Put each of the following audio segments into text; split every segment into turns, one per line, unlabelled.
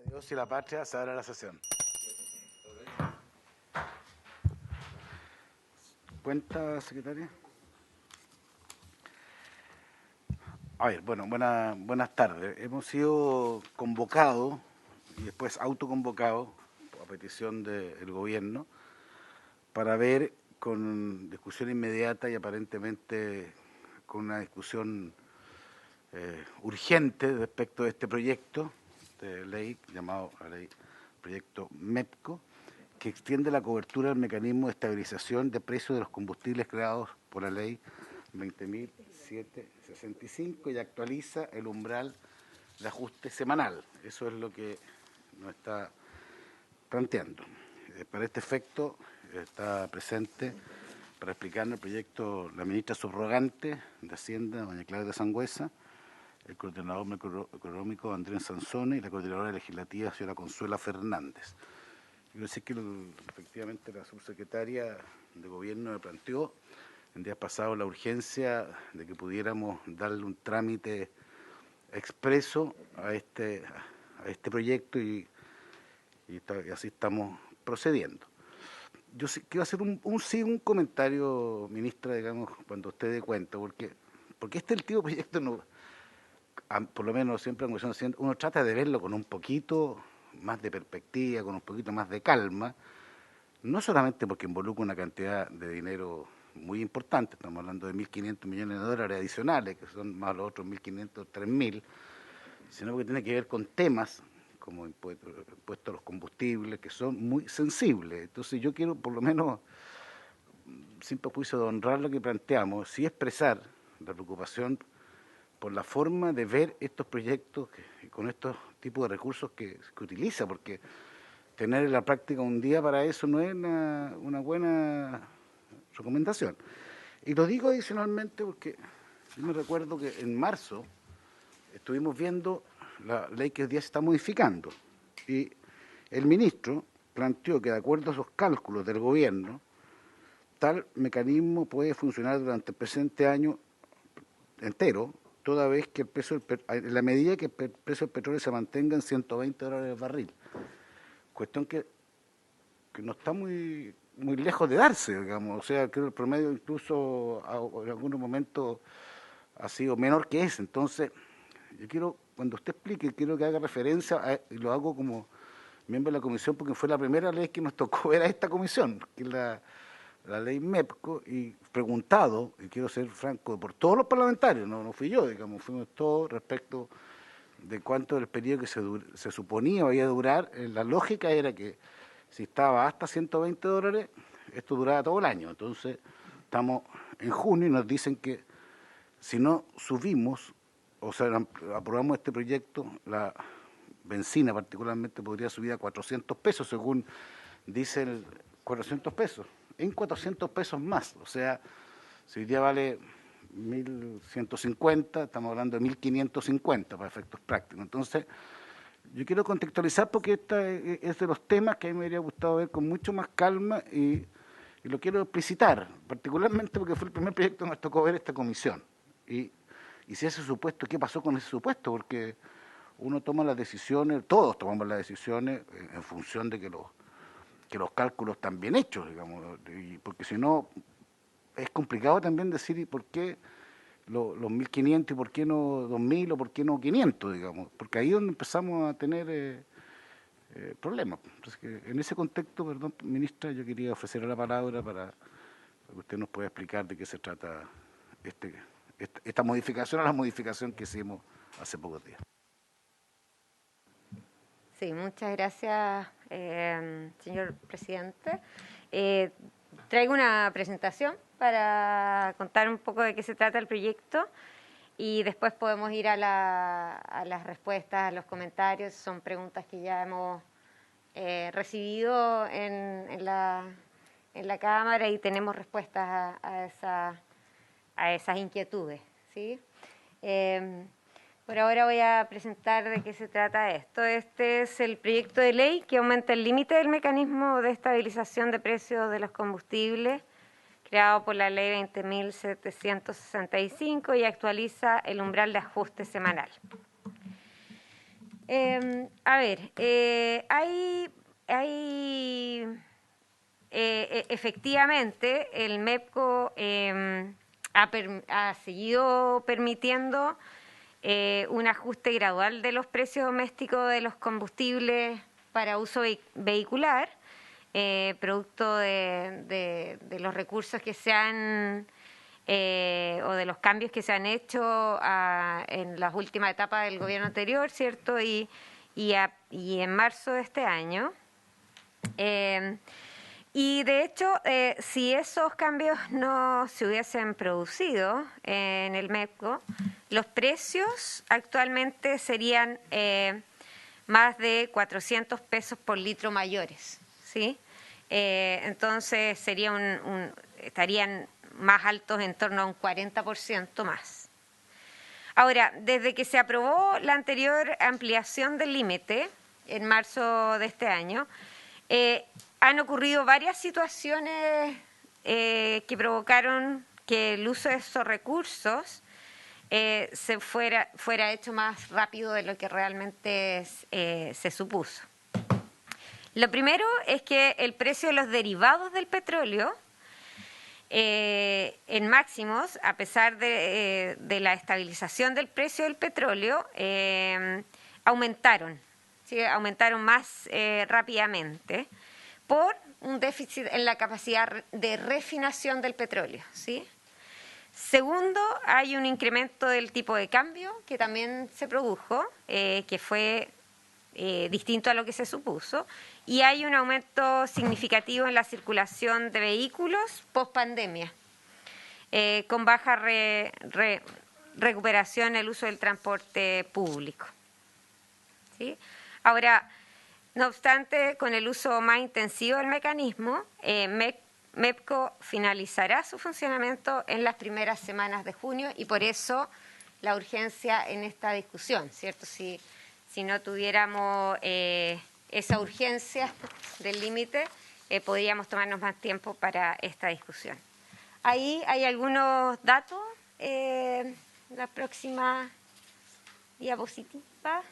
Dios y la patria, se abre la sesión. ¿Cuenta, secretaria? A ver, bueno, buenas tardes. Hemos sido convocados y después autoconvocados a petición del gobierno para ver con discusión inmediata y aparentemente con una discusión urgente respecto de este proyecto de ley llamado la ley proyecto MEPCO, que extiende la cobertura del mecanismo de estabilización de precios de los combustibles creados por la ley 20.765 y actualiza el umbral de ajuste semanal. Eso es lo que nos está planteando. Para este efecto está presente para explicarnos el proyecto la ministra subrogante de Hacienda, doña Claudia Sangüesa, el coordinador macroeconómico Andrés Sansone y la coordinadora legislativa, señora Consuela Fernández. Quiero decir que efectivamente la subsecretaria de Gobierno me planteó en días pasados la urgencia de que pudiéramos darle un trámite expreso a este proyecto y así estamos procediendo. Yo quiero hacer un comentario, ministra, digamos, cuando usted dé cuenta, porque este es el tipo de proyecto, no, por lo menos siempre uno trata de verlo con un poquito más de perspectiva, con un poquito más de calma, no solamente porque involucra una cantidad de dinero muy importante, estamos hablando de 1.500 millones de dólares adicionales, que son más los otros 1.500, 3.000, sino porque tiene que ver con temas como impuestos a los combustibles, que son muy sensibles. Entonces yo quiero, por lo menos, sin perjuicio de honrar lo que planteamos, sí expresar la preocupación por la forma de ver estos proyectos con estos tipos de recursos que utiliza, porque tener en la práctica un día para eso no es una buena recomendación. Y lo digo adicionalmente porque yo me recuerdo que en marzo estuvimos viendo la ley que hoy día se está modificando y el ministro planteó que de acuerdo a esos cálculos del gobierno, tal mecanismo puede funcionar durante el presente año entero, toda vez que el precio en la medida que el precio del petróleo se mantenga en $120 el barril. Cuestión que no está muy lejos de darse, digamos. O sea, creo que el promedio incluso en algunos momentos ha sido menor que ese. Entonces, yo quiero, cuando usted explique, quiero que haga referencia, y lo hago como miembro de la comisión, porque fue la primera ley que nos tocó ver a esta comisión, que es la ley MEPCO, y preguntado, y quiero ser franco, por todos los parlamentarios, no fui yo, digamos, fuimos todos respecto de cuánto el periodo que se suponía iba a durar. La lógica era que si estaba hasta $120, esto duraba todo el año. Entonces, estamos en junio y nos dicen que si no subimos, o sea, aprobamos este proyecto, la benzina particularmente podría subir a 400 pesos, según dice el 400 pesos, en 400 pesos más. O sea, si hoy día vale 1.150, estamos hablando de 1.550 para efectos prácticos. Entonces, yo quiero contextualizar porque este es de los temas que a mí me habría gustado ver con mucho más calma y lo quiero explicitar, particularmente porque fue el primer proyecto que nos tocó ver esta comisión. Y si ese supuesto, ¿qué pasó con ese supuesto? Porque uno toma las decisiones, todos tomamos las decisiones en función de que los cálculos están bien hechos, digamos, y porque si no, es complicado también decir ¿y por qué los 1.500 y por qué no 2.000 o por qué no 500, digamos? Porque ahí es donde empezamos a tener problemas. Entonces, en ese contexto, perdón, ministra, yo quería ofrecerle la palabra para que usted nos pueda explicar de qué se trata esta modificación a la modificación que hicimos hace pocos días.
Sí, muchas gracias, señor presidente. Traigo una presentación para contar un poco de qué se trata el proyecto y después podemos ir a las respuestas, a los comentarios. Son preguntas que ya hemos recibido en la Cámara y tenemos respuestas a esas inquietudes, ¿sí? Por ahora voy a presentar de qué se trata esto. Este es el proyecto de ley que aumenta el límite del mecanismo de estabilización de precios de los combustibles, creado por la ley 20.765 y actualiza el umbral de ajuste semanal. A ver, efectivamente, el MEPCO ha seguido permitiendo un ajuste gradual de los precios domésticos de los combustibles para uso vehicular, producto de los recursos que se han o de los cambios que se han hecho en las últimas etapas del gobierno anterior, ¿cierto? Y en marzo de este año. Y de hecho, si esos cambios no se hubiesen producido en el MEPCO, los precios actualmente serían más de 400 pesos por litro mayores, ¿sí? Entonces estarían más altos, en torno a un 40% más. Ahora, desde que se aprobó la anterior ampliación del límite, en marzo de este año, han ocurrido varias situaciones que provocaron que el uso de esos recursos se fuera hecho más rápido de lo que realmente se supuso. Lo primero es que el precio de los derivados del petróleo en máximos, a pesar de la estabilización del precio del petróleo, aumentaron, ¿sí? Aumentaron más rápidamente por un déficit en la capacidad de refinación del petróleo, ¿sí? Segundo, hay un incremento del tipo de cambio que también se produjo, que fue distinto a lo que se supuso, y hay un aumento significativo en la circulación de vehículos post pandemia, con baja recuperación en el uso del transporte público, ¿sí? Ahora, no obstante, con el uso más intensivo del mecanismo, MEPCO finalizará su funcionamiento en las primeras semanas de junio y por eso la urgencia en esta discusión, ¿cierto? Si no tuviéramos esa urgencia del límite, podríamos tomarnos más tiempo para esta discusión. Ahí hay algunos datos, la próxima diapositiva.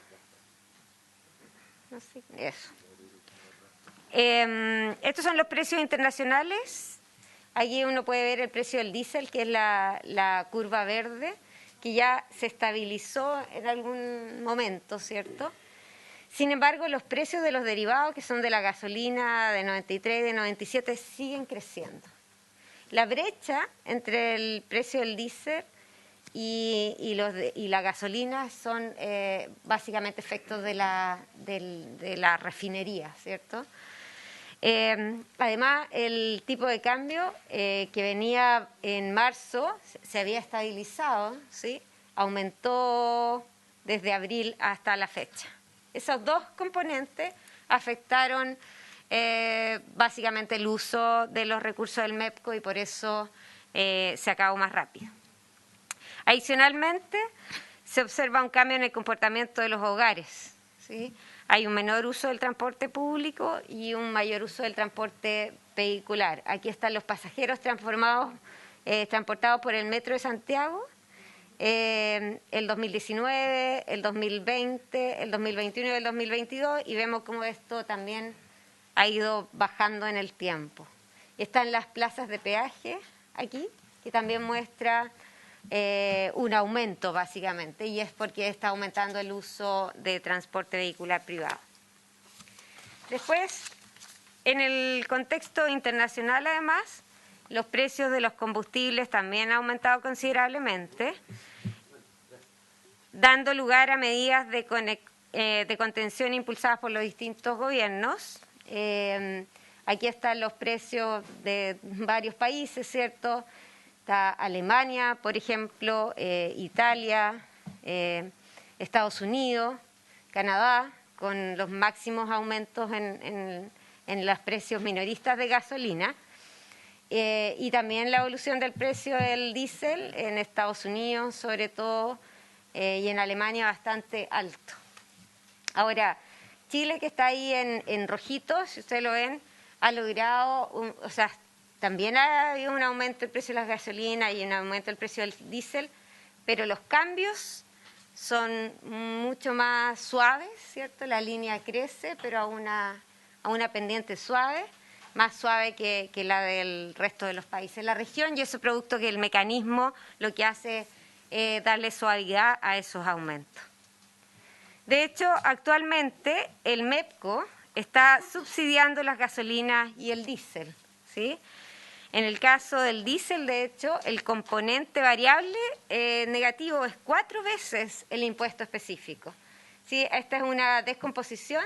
No sé, eso. Estos son los precios internacionales. Allí uno puede ver el precio del diésel, que es la curva verde, que ya se estabilizó en algún momento, ¿cierto? Sin embargo, los precios de los derivados, que son de la gasolina de 93 y de 97, siguen creciendo. La brecha entre el precio del diésel y la gasolina son básicamente efectos de la refinería, ¿cierto? Además, el tipo de cambio que venía en marzo se había estabilizado, ¿sí? Aumentó desde abril hasta la fecha. Esos dos componentes afectaron básicamente el uso de los recursos del MEPCO y por eso se acabó más rápido. Adicionalmente, se observa un cambio en el comportamiento de los hogares, ¿sí? Hay un menor uso del transporte público y un mayor uso del transporte vehicular. Aquí están los pasajeros transportados por el Metro de Santiago, el 2019, el 2020, el 2021 y el 2022, y vemos cómo esto también ha ido bajando en el tiempo. Están las plazas de peaje aquí, que también muestra un aumento básicamente, y es porque está aumentando el uso de transporte vehicular privado. Después, en el contexto internacional además, los precios de los combustibles también han aumentado considerablemente, dando lugar a medidas de contención impulsadas por los distintos gobiernos. Aquí están los precios de varios países, ¿cierto? Está Alemania, por ejemplo, Italia, Estados Unidos, Canadá, con los máximos aumentos en los precios minoristas de gasolina, y también la evolución del precio del diésel en Estados Unidos, sobre todo, y en Alemania bastante alto. Ahora, Chile, que está ahí en rojito, si ustedes lo ven, ha logrado, también ha habido un aumento del precio de las gasolinas y un aumento del precio del diésel, pero los cambios son mucho más suaves, ¿cierto? La línea crece, pero a una pendiente suave, más suave que la del resto de los países de la región, y eso producto que el mecanismo lo que hace es darle suavidad a esos aumentos. De hecho, actualmente el MEPCO está subsidiando las gasolinas y el diésel, ¿sí? En el caso del diésel, de hecho, el componente variable negativo es 4 veces el impuesto específico, ¿sí? Esta es una descomposición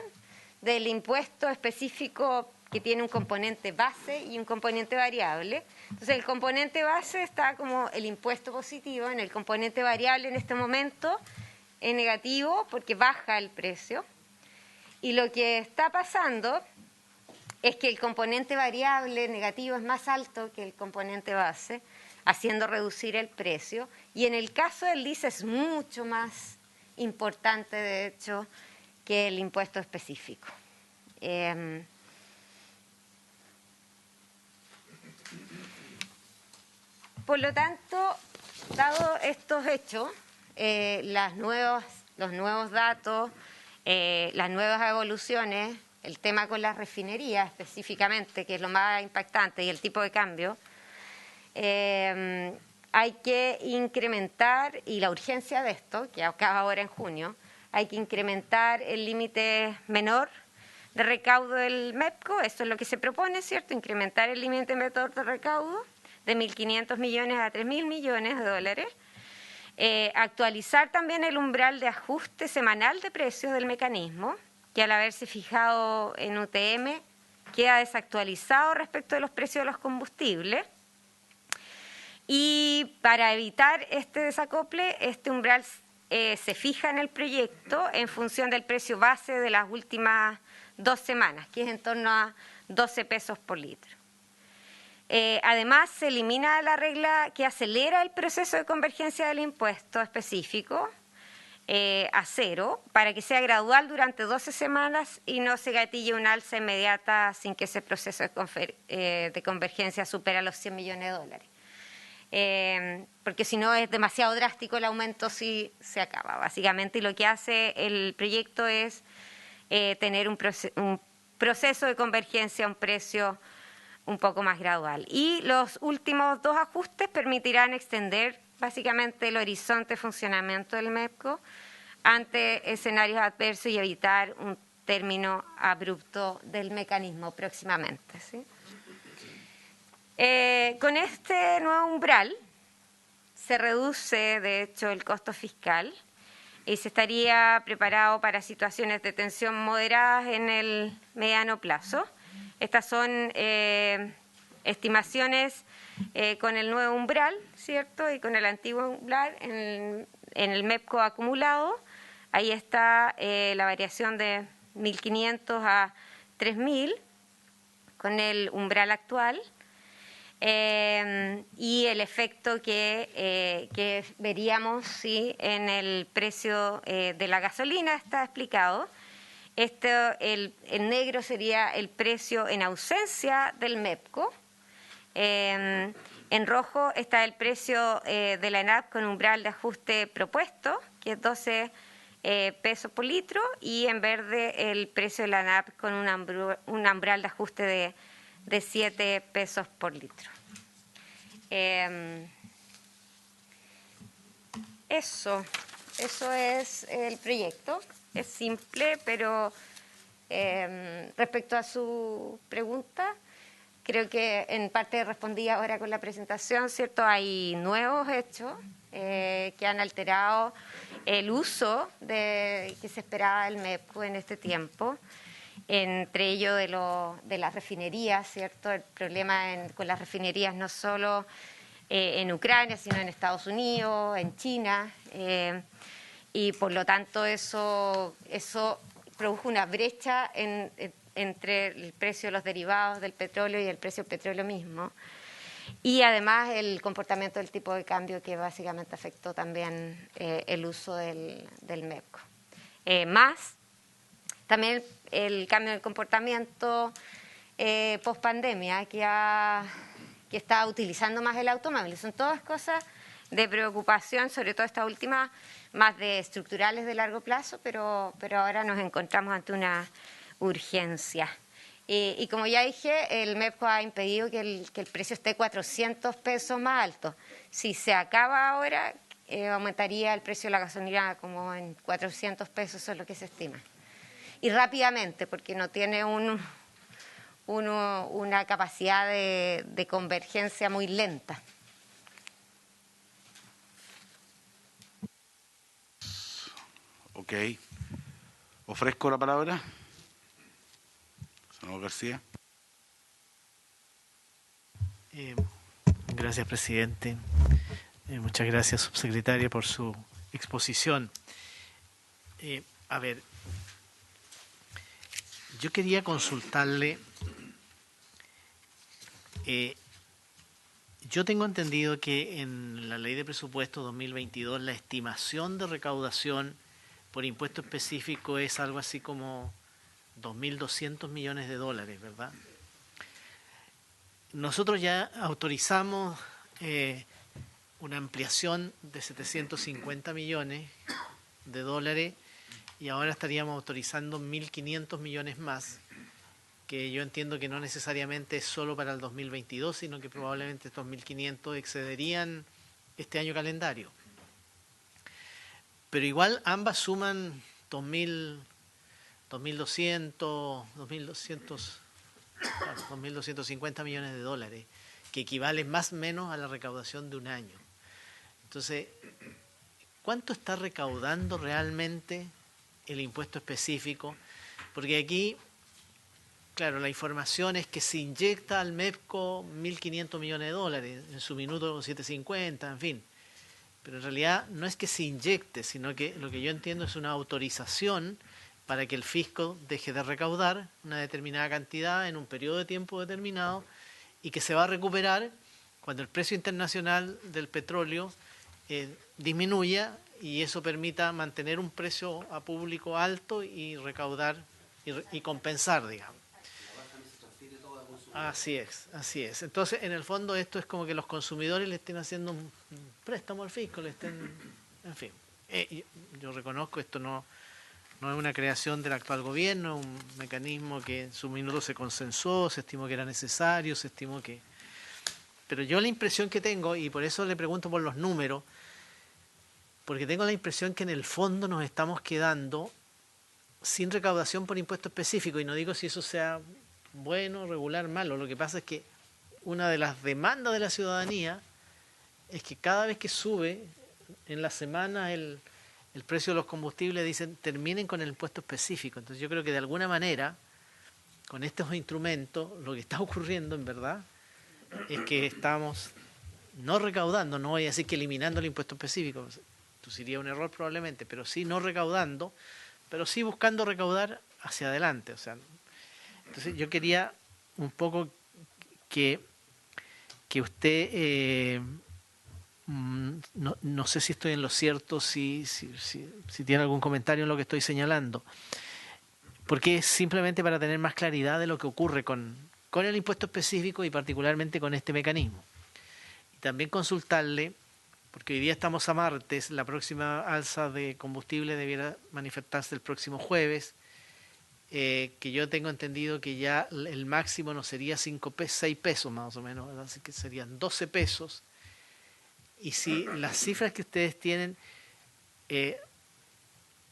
del impuesto específico que tiene un componente base y un componente variable. Entonces, el componente base está como el impuesto positivo, en el componente variable en este momento es negativo porque baja el precio. Y lo que está pasando es que el componente variable negativo es más alto que el componente base, haciendo reducir el precio. Y en el caso del diésel es mucho más importante, de hecho, que el impuesto específico. Por lo tanto, dado estos hechos, los nuevos datos, las nuevas evoluciones, el tema con las refinerías específicamente, que es lo más impactante, y el tipo de cambio, hay que incrementar, y la urgencia de esto, que acaba ahora en junio, hay que incrementar el límite menor de recaudo del MEPCO, eso es lo que se propone, ¿cierto? Incrementar el límite menor de recaudo de 1.500 millones a 3.000 millones de dólares. Actualizar también el umbral de ajuste semanal de precios del mecanismo, que al haberse fijado en UTM queda desactualizado respecto de los precios de los combustibles. Y para evitar este desacople, este umbral se fija en el proyecto en función del precio base de las últimas 2 semanas, que es en torno a 12 pesos por litro. Además, se elimina la regla que acelera el proceso de convergencia del impuesto específico a 0, para que sea gradual durante 12 semanas y no se gatille una alza inmediata sin que ese proceso de convergencia supere los 100 millones de dólares. Porque si no es demasiado drástico el aumento, sí se acaba, básicamente. Y lo que hace el proyecto es tener un proceso de convergencia a un precio un poco más gradual. Y los últimos 2 ajustes permitirán extender básicamente el horizonte de funcionamiento del MEPCO ante escenarios adversos y evitar un término abrupto del mecanismo próximamente, ¿sí? Con este nuevo umbral se reduce, de hecho, el costo fiscal y se estaría preparado para situaciones de tensión moderadas en el mediano plazo. Estas son estimaciones con el nuevo umbral, ¿cierto? Y con el antiguo umbral en el MEPCO acumulado. Ahí está la variación de 1.500 a 3.000 con el umbral actual. Y el efecto que veríamos, ¿sí?, en el precio de la gasolina está explicado. El negro sería el precio en ausencia del MEPCO. En rojo está el precio de la ENAP con umbral de ajuste propuesto, que es 12 pesos por litro, y en verde el precio de la ENAP con un umbral de ajuste de 7 pesos por litro. Eso es el proyecto. Es simple, pero respecto a su pregunta, creo que en parte respondí ahora con la presentación, ¿cierto? Hay nuevos hechos que han alterado el uso que se esperaba del MEPCO en este tiempo, entre ellos de las refinerías, ¿cierto? El problema con las refinerías no solo en Ucrania, sino en Estados Unidos, en China, y por lo tanto eso produjo una brecha entre el precio de los derivados del petróleo y el precio del petróleo mismo. Y además el comportamiento del tipo de cambio que básicamente afectó también el uso del MEPCO. Más también el cambio del comportamiento post pandemia que está utilizando más el automóvil. Son todas cosas de preocupación, sobre todo esta última, más de estructurales de largo plazo, pero ahora nos encontramos ante una urgencia. Y como ya dije, el MEPCO ha impedido que el precio esté 400 pesos más alto. Si se acaba ahora, aumentaría el precio de la gasolina como en 400 pesos, eso es lo que se estima. Y rápidamente, porque no tiene una capacidad de convergencia muy lenta.
Ok. Ofrezco la palabra. Senador García.
Gracias, presidente. Muchas gracias, subsecretaria, por su exposición. A ver, yo quería consultarle. Yo tengo entendido que en la Ley de Presupuesto 2022 la estimación de recaudación por impuesto específico es algo así como 2.200 millones de dólares, ¿verdad? Nosotros ya autorizamos una ampliación de 750 millones de dólares y ahora estaríamos autorizando 1.500 millones más, que yo entiendo que no necesariamente es solo para el 2022, sino que probablemente estos 1.500 excederían este año calendario. Pero igual ambas suman 2.250 millones de dólares, que equivale más o menos a la recaudación de un año. Entonces, ¿cuánto está recaudando realmente el impuesto específico? Porque aquí, claro, la información es que se inyecta al MEPCO 1.500 millones de dólares, en su minuto 750, en fin. Pero en realidad no es que se inyecte, sino que lo que yo entiendo es una autorización para que el fisco deje de recaudar una determinada cantidad en un periodo de tiempo determinado y que se va a recuperar cuando el precio internacional del petróleo disminuya y eso permita mantener un precio a público alto y recaudar y compensar, digamos. Así es. Entonces, en el fondo esto es como que los consumidores le estén haciendo un préstamo al fisco, le estén, en fin. Yo reconozco, esto no es una creación del actual gobierno, es un mecanismo que en su minuto se consensó, se estimó que era necesario, se estimó que... Pero yo la impresión que tengo, y por eso le pregunto por los números, porque tengo la impresión que en el fondo nos estamos quedando sin recaudación por impuesto específico, y no digo si eso sea bueno, regular, malo. Lo que pasa es que una de las demandas de la ciudadanía es que cada vez que sube en la semana el precio de los combustibles, dicen terminen con el impuesto específico. Entonces yo creo que de alguna manera, con estos instrumentos, lo que está ocurriendo en verdad es que estamos no recaudando, no voy a decir que eliminando el impuesto específico, esto sería un error probablemente, pero sí no recaudando, pero sí buscando recaudar hacia adelante. O sea, entonces yo quería un poco que usted, no sé si estoy en lo cierto, si tiene algún comentario en lo que estoy señalando, porque es simplemente para tener más claridad de lo que ocurre con el impuesto específico y particularmente con este mecanismo. Y también consultarle, porque hoy día estamos a martes, la próxima alza de combustible debiera manifestarse el próximo jueves, que yo tengo entendido que ya el máximo no sería 6 pesos más o menos, ¿verdad? Así que serían 12 pesos. Y si las cifras que ustedes tienen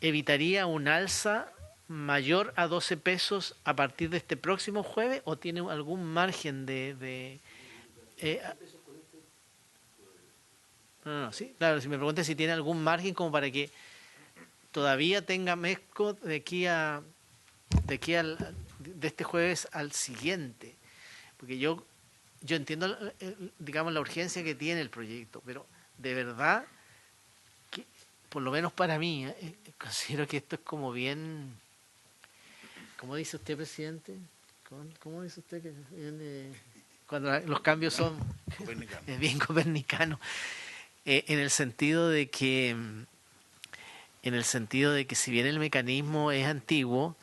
evitaría un alza mayor a 12 pesos a partir de este próximo jueves, o tiene algún margen no, sí, claro, si me preguntan si tiene algún margen como para que todavía tenga MEPCO de este jueves al siguiente, porque yo entiendo, digamos, la urgencia que tiene el proyecto, pero de verdad que, por lo menos para mí, considero que esto es como bien, ¿cómo dice usted, presidente? ¿Cómo dice usted que cuando los cambios son es bien copernicano, en el sentido de que si bien el mecanismo es antiguo,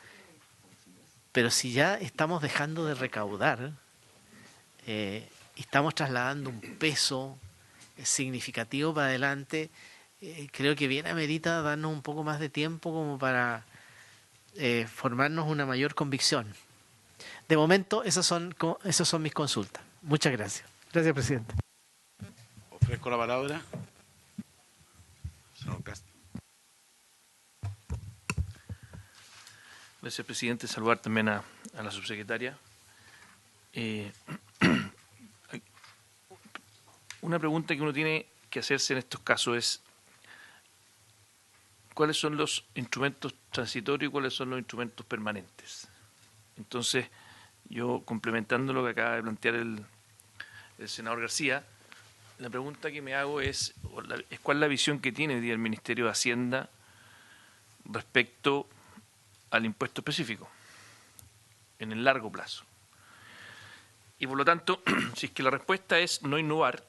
pero si ya estamos dejando de recaudar, estamos trasladando un peso significativo para adelante, creo que bien amerita darnos un poco más de tiempo como para formarnos una mayor convicción. De momento, esas son mis consultas. Muchas gracias. Gracias, presidente.
Ofrezco la palabra. Señor Castro.
Gracias, presidente. Saludar también a la subsecretaria. Una pregunta que uno tiene que hacerse en estos casos es ¿cuáles son los instrumentos transitorios y cuáles son los instrumentos permanentes? Entonces, yo complementando lo que acaba de plantear el senador García, la pregunta que me hago es ¿cuál es la visión que tiene hoy día el Ministerio de Hacienda respecto al impuesto específico en el largo plazo? Y por lo tanto, si es que la respuesta es no innovar,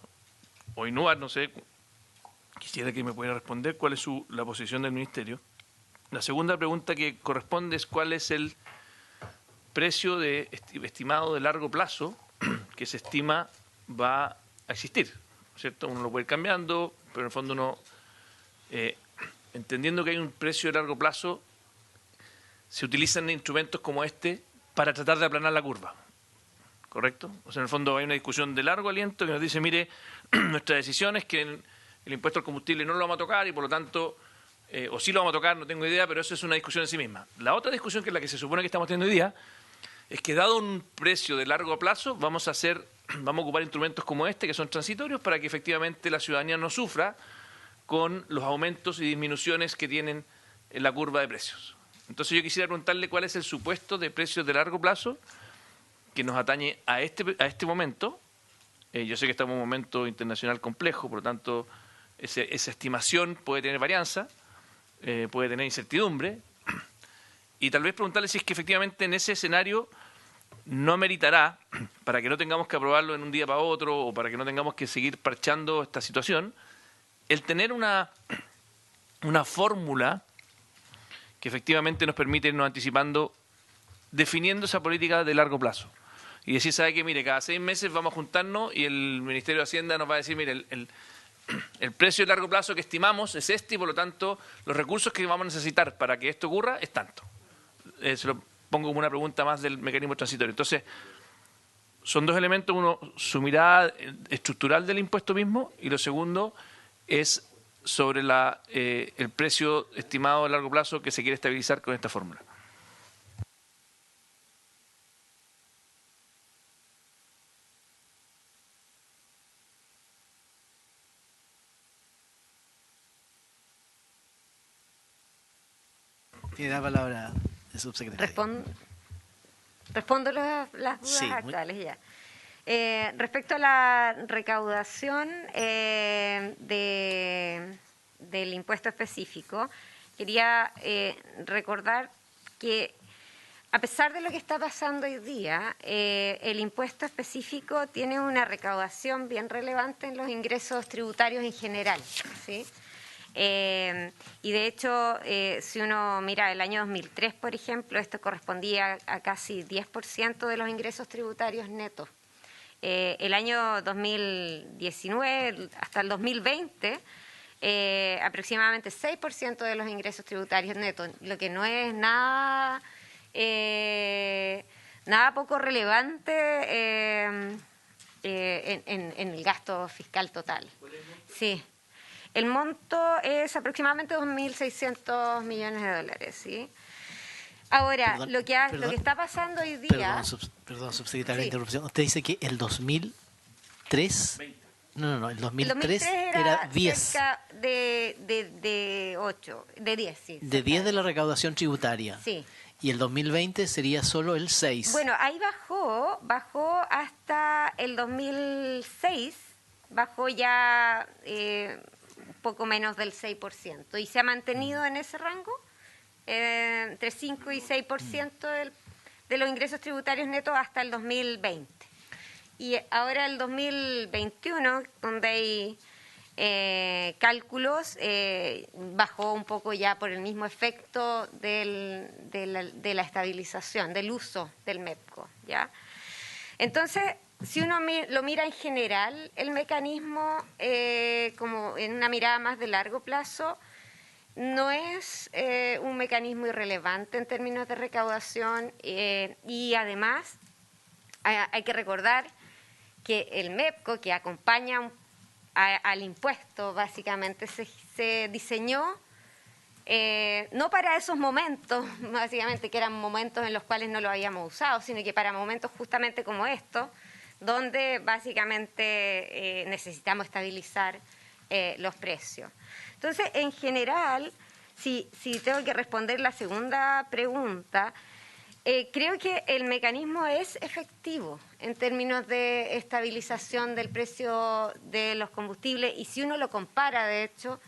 o innovar, no sé, quisiera que me pudiera responder cuál es la posición del Ministerio. La segunda pregunta que corresponde es cuál es el precio estimado de largo plazo que se estima va a existir, ¿cierto? Uno lo puede ir cambiando, pero en el fondo uno, entendiendo que hay un precio de largo plazo, se utilizan instrumentos como este para tratar de aplanar la curva, ¿correcto? O sea, en el fondo hay una discusión de largo aliento que nos dice, mire, nuestra decisión es que el impuesto al combustible no lo vamos a tocar y por lo tanto, o sí lo vamos a tocar, no tengo idea, pero eso es una discusión en sí misma. La otra discusión, que es la que se supone que estamos teniendo hoy día, es que dado un precio de largo plazo, vamos a ocupar instrumentos como este, que son transitorios, para que efectivamente la ciudadanía no sufra con los aumentos y disminuciones que tienen en la curva de precios. Entonces yo quisiera preguntarle cuál es el supuesto de precios de largo plazo que nos atañe a este momento. Yo sé que estamos en un momento internacional complejo, por lo tanto esa estimación puede tener varianza, puede tener incertidumbre, y tal vez preguntarle si es que efectivamente en ese escenario no meritará, para que no tengamos que aprobarlo en un día para otro o para que no tengamos que seguir parchando esta situación, el tener una fórmula que efectivamente nos permite irnos anticipando, definiendo esa política de largo plazo. Y decir, ¿sabe qué? Mire, cada 6 meses vamos a juntarnos y el Ministerio de Hacienda nos va a decir, mire, el precio de largo plazo que estimamos es este y por lo tanto los recursos que vamos a necesitar para que esto ocurra es tanto. Se lo pongo como una pregunta más del mecanismo transitorio. Entonces, son dos elementos. Uno, su mirada estructural del impuesto mismo, y lo segundo es sobre el precio estimado a largo plazo que se quiere estabilizar con esta fórmula.
Tiene la palabra el subsecretario.
Respondo las dudas
Sí,
actuales ya. Respecto a la recaudación del impuesto específico, quería recordar que a pesar de lo que está pasando hoy día, el impuesto específico tiene una recaudación bien relevante en los ingresos tributarios en general, ¿sí? Y de hecho, si uno mira el año 2003, por ejemplo, esto correspondía a casi 10% de los ingresos tributarios netos. El año 2019 hasta el 2020, aproximadamente 6% de los ingresos tributarios netos, lo que no es nada poco relevante en el gasto fiscal total. Sí. El monto es aproximadamente 2.600 millones de dólares, ¿sí? Ahora, lo que está pasando hoy día...
Perdón, subsecretaria,
sí.
interrupción. Usted dice que el 2003... No, el 2003
era
era 10.
Cerca de 8, de 10, sí.
De 10 de la recaudación tributaria.
Sí.
Y el 2020 sería solo el 6.
Bueno, ahí bajó hasta el 2006, bajó ya poco menos del 6%, y se ha mantenido en ese rango, entre 5 y 6% de los ingresos tributarios netos hasta el 2020. Y ahora el 2021, donde hay cálculos, bajó un poco ya por el mismo efecto de la estabilización, del uso del MEPCO, ¿ya? Entonces, si uno lo mira en general, el mecanismo, como en una mirada más de largo plazo, no es un mecanismo irrelevante en términos de recaudación y además hay que recordar que el MEPCO, que acompaña al impuesto, básicamente se diseñó no para esos momentos, básicamente, que eran momentos en los cuales no lo habíamos usado, sino que para momentos justamente como estos, donde básicamente necesitamos estabilizar los precios. Entonces, en general, si tengo que responder la segunda pregunta, creo que el mecanismo es efectivo en términos de estabilización del precio de los combustibles y si uno lo compara, de hecho,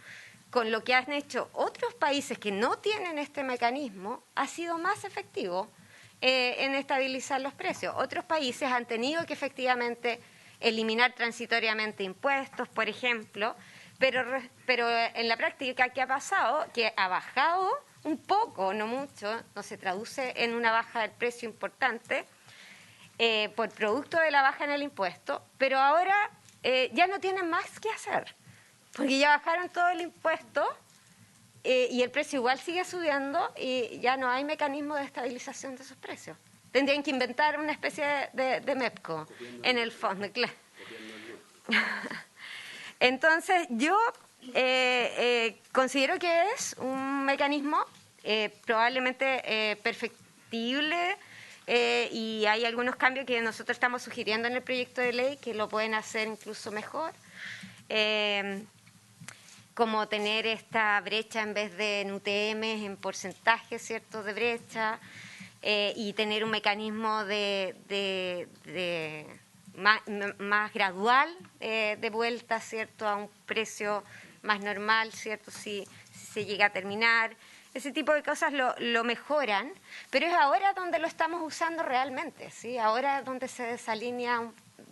con lo que han hecho otros países que no tienen este mecanismo, ha sido más efectivo en estabilizar los precios. Otros países han tenido que efectivamente eliminar transitoriamente impuestos, por ejemplo, pero en la práctica, ¿qué ha pasado? Que ha bajado un poco, no mucho, no se traduce en una baja del precio importante por producto de la baja en el impuesto, pero ahora ya no tienen más que hacer, porque ya bajaron todo el impuesto y el precio igual sigue subiendo y ya no hay mecanismo de estabilización de esos precios. Tendrían que inventar una especie de MEPCO en el fondo, claro. Entonces, yo considero que es un mecanismo probablemente perfectible y hay algunos cambios que nosotros estamos sugiriendo en el proyecto de ley que lo pueden hacer incluso mejor. Como tener esta brecha en vez de en UTM, en porcentaje, ¿cierto?, de brecha, y tener un mecanismo más gradual de vuelta, ¿cierto?, a un precio más normal, ¿cierto?, si se llega a terminar. Ese tipo de cosas lo mejoran, pero es ahora donde lo estamos usando realmente, ¿sí? Ahora es donde se desalinea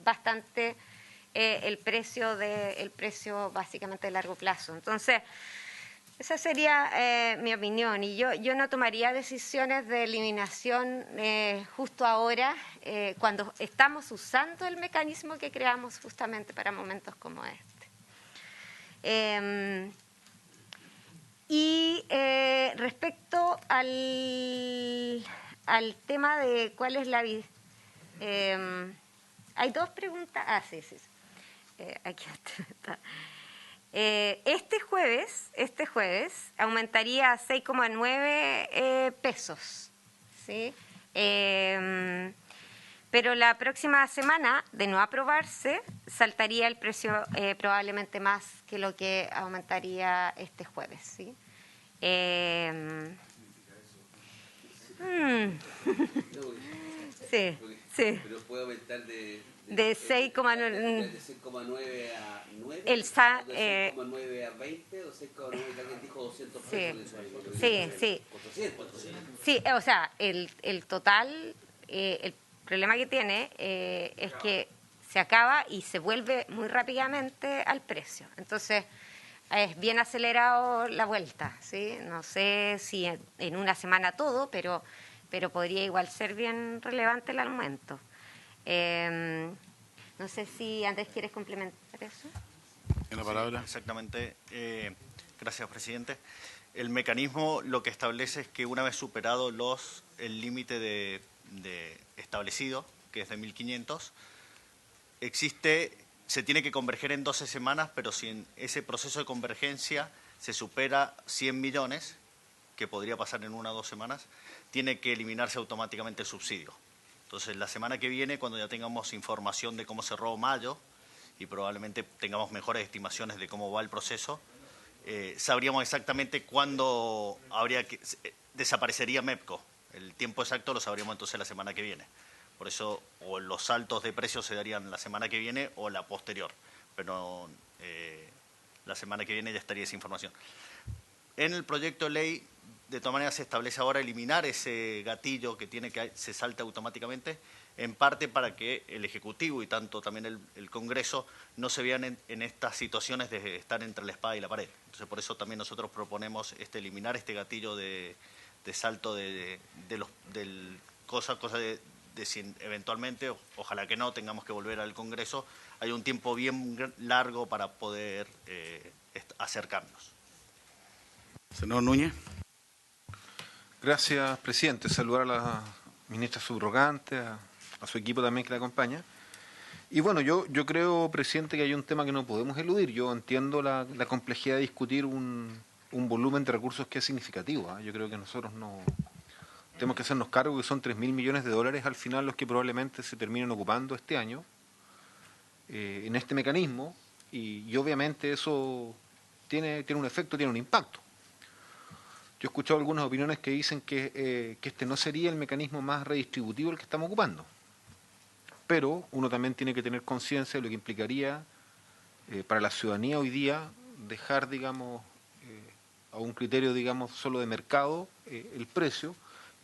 bastante el precio básicamente de largo plazo. Entonces, esa sería mi opinión. Y yo no tomaría decisiones de eliminación justo ahora, cuando estamos usando el mecanismo que creamos justamente para momentos como este. Y respecto al tema de cuál es la... hay dos preguntas. Sí. Aquí está. Este jueves aumentaría a 6,9 pesos, ¿sí? Pero la próxima semana, de no aprobarse, saltaría el precio probablemente más que lo que aumentaría este jueves, ¿sí? Sí.
Pero puede aumentar de
6,9
a 9,
el
o de 6,9 a 20, o 6,9 que alguien dijo 200 pesos mensuales.
Sí.
400.
Sí, o sea, el total, el problema que tiene es que se acaba y se vuelve muy rápidamente al precio. Entonces, es bien acelerado la vuelta, ¿sí? No sé si en una semana todo, pero podría igual ser bien relevante el aumento. No sé si Andrés quieres complementar eso.
En la palabra.
Exactamente. Gracias, presidente. El mecanismo lo que establece es que una vez superado el límite de establecido, que es de 1.500, se tiene que converger en 12 semanas, pero si en ese proceso de convergencia se supera 100 millones, que podría pasar en 1 o 2 semanas, tiene que eliminarse automáticamente el subsidio. Entonces, la semana que viene, cuando ya tengamos información de cómo cerró mayo y probablemente tengamos mejores estimaciones de cómo va el proceso, sabríamos exactamente cuándo desaparecería MEPCO. El tiempo exacto lo sabríamos entonces la semana que viene. Por eso, o los saltos de precios se darían la semana que viene o la posterior. Pero la semana que viene ya estaría esa información. En el proyecto de ley, de todas maneras, se establece ahora eliminar ese gatillo que se salta automáticamente, en parte para que el Ejecutivo y tanto también el Congreso no se vean en estas situaciones de estar entre la espada y la pared. Entonces, por eso también nosotros proponemos eliminar este gatillo de salto cosa de si eventualmente, ojalá que no, tengamos que volver al Congreso, hay un tiempo bien largo para poder hacer cambios.
Senador Núñez.
Gracias, presidente. Saludar a la ministra subrogante, a su equipo también que la acompaña. Y bueno, yo creo, presidente, que hay un tema que no podemos eludir. Yo entiendo la complejidad de discutir un volumen de recursos que es significativo. Yo creo que nosotros no tenemos que hacernos cargo que son 3.000 millones de dólares al final los que probablemente se terminen ocupando este año en este mecanismo, y obviamente eso tiene un efecto, tiene un impacto. Yo he escuchado algunas opiniones que dicen que este no sería el mecanismo más redistributivo el que estamos ocupando. Pero uno también tiene que tener conciencia de lo que implicaría para la ciudadanía hoy día dejar, digamos, a un criterio, digamos, solo de mercado el precio,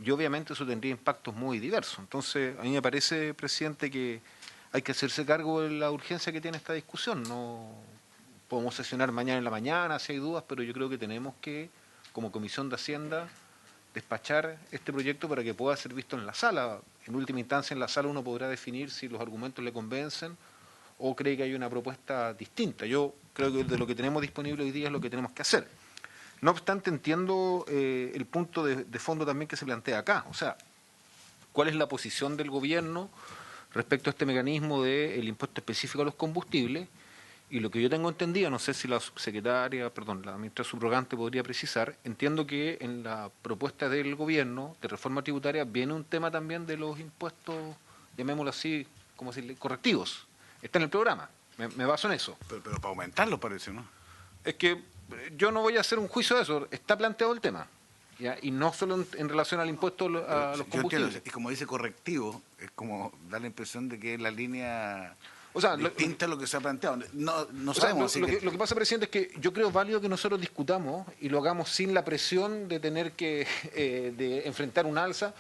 y obviamente eso tendría impactos muy diversos. Entonces, a mí me parece, presidente, que hay que hacerse cargo de la urgencia que tiene esta discusión. No podemos sesionar mañana en la mañana si hay dudas, pero yo creo que tenemos que, como Comisión de Hacienda, despachar este proyecto para que pueda ser visto en la sala. En última instancia, en la sala uno podrá definir si los argumentos le convencen o cree que hay una propuesta distinta. Yo creo que de lo que tenemos disponible hoy día es lo que tenemos que hacer. No obstante, entiendo el punto de fondo también que se plantea acá. O sea, ¿cuál es la posición del gobierno respecto a este mecanismo del impuesto específico a los combustibles? Y lo que yo tengo entendido, no sé si la ministra subrogante podría precisar, entiendo que en la propuesta del gobierno de reforma tributaria viene un tema también de los impuestos, llamémoslo así, como decirle, correctivos. Está en el programa, me baso en eso.
Pero para aumentarlo parece, ¿no?
Es que yo no voy a hacer un juicio de eso, está planteado el tema. ¿Ya? Y no solo en relación al impuesto a los combustibles.
Entiendo, y como dice correctivo, es como da la impresión de que es la línea...
O sea,
distinta a lo que se ha planteado. No
o sea,
sabemos.
lo que pasa, presidente, es que yo creo válido que nosotros discutamos y lo hagamos sin la presión de tener que de enfrentar un alza,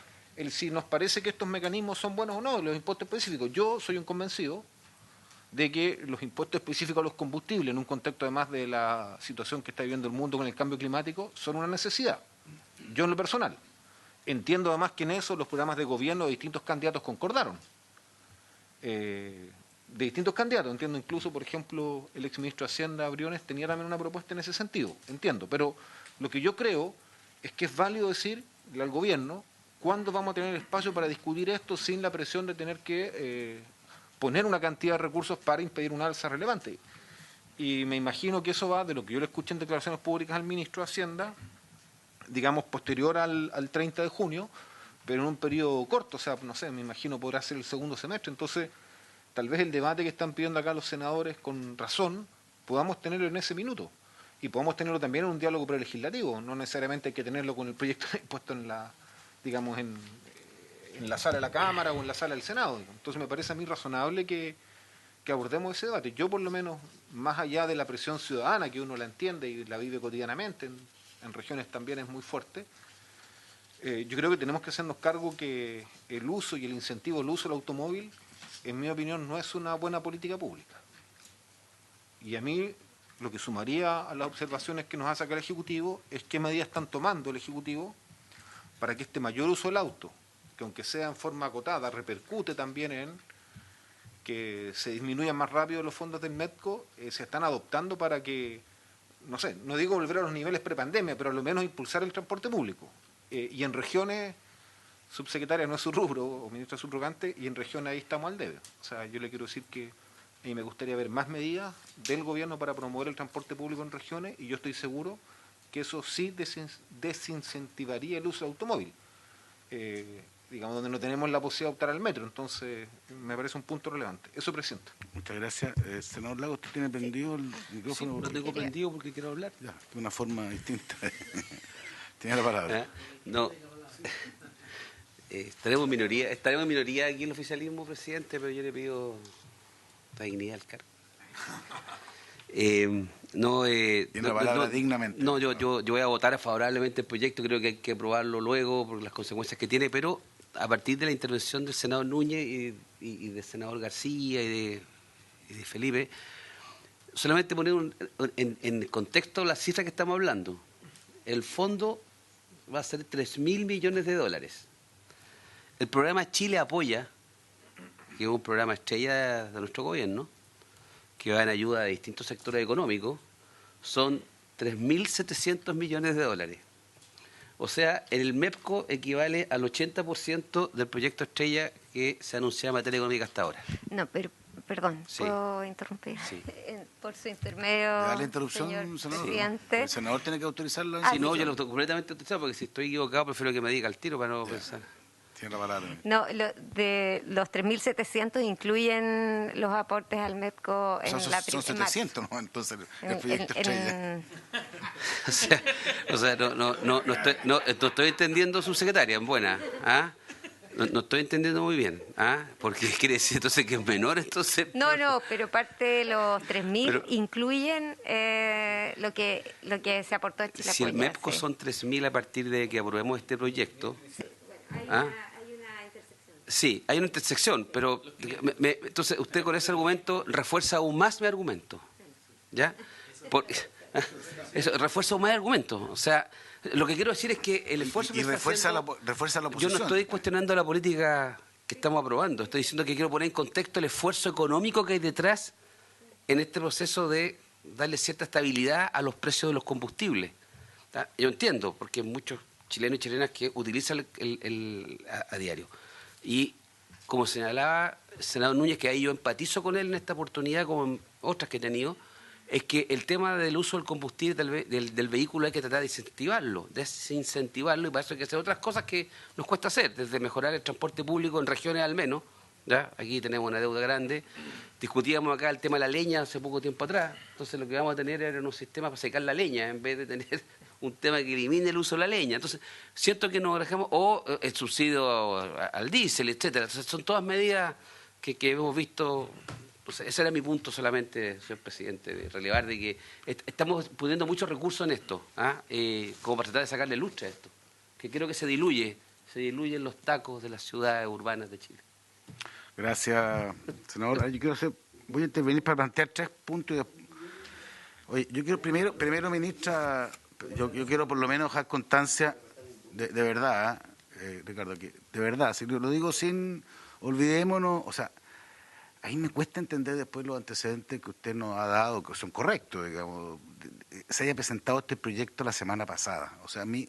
si nos parece que estos mecanismos son buenos o no, los impuestos específicos. Yo soy un convencido de que los impuestos específicos a los combustibles, en un contexto además de la situación que está viviendo el mundo con el cambio climático, son una necesidad. Yo en lo personal. Entiendo además que en eso los programas de gobierno de distintos candidatos concordaron. De distintos candidatos, entiendo incluso, por ejemplo, el exministro de Hacienda, Briones, tenía también una propuesta en ese sentido, entiendo, pero lo que yo creo es que es válido decirle al gobierno cuándo vamos a tener espacio para discutir esto sin la presión de tener que poner una cantidad de recursos para impedir un alza relevante. Y me imagino que eso va, de lo que yo le escuché en declaraciones públicas al ministro de Hacienda, digamos, posterior al 30 de junio, pero en un periodo corto, o sea, no sé, me imagino podrá ser el segundo semestre. Entonces, tal vez el debate que están pidiendo acá los senadores con razón, podamos tenerlo en ese minuto. Y podamos tenerlo también en un diálogo prelegislativo. No necesariamente hay que tenerlo con el proyecto puesto en la, digamos, en la sala de la Cámara o en la sala del Senado. Entonces me parece a mí razonable que abordemos ese debate. Yo, por lo menos, más allá de la presión ciudadana, que uno la entiende y la vive cotidianamente, en regiones también es muy fuerte, yo creo que tenemos que hacernos cargo que el uso y el incentivo del uso del automóvil, en mi opinión, no es una buena política pública. Y a mí lo que sumaría a las observaciones que nos hace acá el Ejecutivo es qué medidas están tomando el Ejecutivo para que este mayor uso del auto, que aunque sea en forma acotada, repercute también en que se disminuyan más rápido los fondos del MEDCO, se están adoptando para que, no sé, no digo volver a los niveles prepandemia, pero a lo menos impulsar el transporte público. Y en regiones, subsecretaria no es su rubro, o ministra subrogante, y en regiones ahí estamos al debe. O sea, yo le quiero decir que a mí me gustaría ver más medidas del gobierno para promover el transporte público en regiones, y yo estoy seguro que eso sí desincentivaría el uso del automóvil. Digamos, donde no tenemos la posibilidad de optar al metro. Entonces, me parece un punto relevante. Eso, presidente.
Muchas gracias. Senador Lago, ¿usted tiene prendido el micrófono?
Sí, lo tengo prendido porque quiero hablar.
Ya, de una forma distinta. Tiene la palabra.
No. Estaremos en minoría aquí en el oficialismo, presidente, pero yo le pido la dignidad al cargo.
Tiene la palabra dignamente.
No, yo voy a votar favorablemente el proyecto, creo que hay que aprobarlo luego por las consecuencias que tiene, pero a partir de la intervención del senador Núñez y del senador García y de Felipe, solamente poner en contexto la cifra que estamos hablando. El fondo va a ser 3.000 millones de dólares. el programa Chile Apoya, que es un programa estrella de nuestro gobierno, que va en ayuda a distintos sectores económicos, son 3.700 millones de dólares. O sea, el MEPCO equivale al 80% del proyecto estrella que se anunció en materia económica hasta ahora.
No, pero, perdón,
Sí.
¿puedo interrumpir?
Sí.
Por su intermedio,
Da la interrupción,
señor
senador.
presidente.
El senador tiene que autorizarlo.
Si no, yo lo estoy completamente autorizado, porque si estoy equivocado, prefiero que me diga al tiro para no pensar.
Tiene la palabra.
No, de los 3.700 incluyen los aportes al MEPCO en
Son
la
700, ¿no? Entonces, el proyecto estrella.
O sea, no estoy entendiendo, subsecretaria, en buena. ¿Ah? No estoy entendiendo muy bien. ¿Ah? Porque quiere decir entonces que es menor, entonces.
No, pero parte de los 3.000
Pero-
incluyen lo que se aportó a Chile
Si el
Apoya,
MEPCO
sí.
son 3.000 a partir de que aprobemos este proyecto. ¿Ah?
Hay una intersección.
Sí, hay una intersección, pero entonces usted con ese argumento refuerza aún más mi argumento. ¿Ya? Eso, refuerza aún más el argumento. O sea, lo que quiero decir es que el esfuerzo
Y
que está
refuerza la
haciendo-
refuerza la
Yo
oposición.
no estoy cuestionando la política que estamos aprobando, estoy diciendo que quiero poner en contexto el esfuerzo económico que hay detrás en este proceso de darle cierta estabilidad a los precios de los combustibles. ¿Tá? Yo entiendo, porque hay muchos chilenos y chilenas que utilizan a diario. Y como señalaba el senador Núñez, que ahí yo empatizo con él en esta oportunidad, como en otras que he tenido, es que el tema del uso del combustible del vehículo hay que tratar de desincentivarlo, y para eso hay que hacer otras cosas que nos cuesta hacer, desde mejorar el transporte público en regiones al menos. ¿Ya? Aquí tenemos una deuda grande. Discutíamos acá el tema de la leña hace poco tiempo atrás. Entonces lo que vamos a tener era un sistema para secar la leña en vez de tener un tema que elimine el uso de la leña. Entonces siento que nos dejamos, o el subsidio al diésel, etcétera. Entonces son todas medidas que hemos visto. Entonces, ese era mi punto solamente, señor presidente, de relevar de que estamos poniendo muchos recursos en esto, como para tratar de sacarle lustre a esto, que creo que se diluyen los tacos de las ciudades urbanas de Chile.
Gracias, senador. Voy a intervenir para plantear 3 puntos. Oye, yo quiero primero, ministra, yo quiero por lo menos dejar constancia de verdad, Ricardo, que de verdad, si lo digo sin, olvidémonos, o sea, ahí me cuesta entender después los antecedentes que usted nos ha dado, que son correctos, digamos, se haya presentado este proyecto la semana pasada. O sea, yo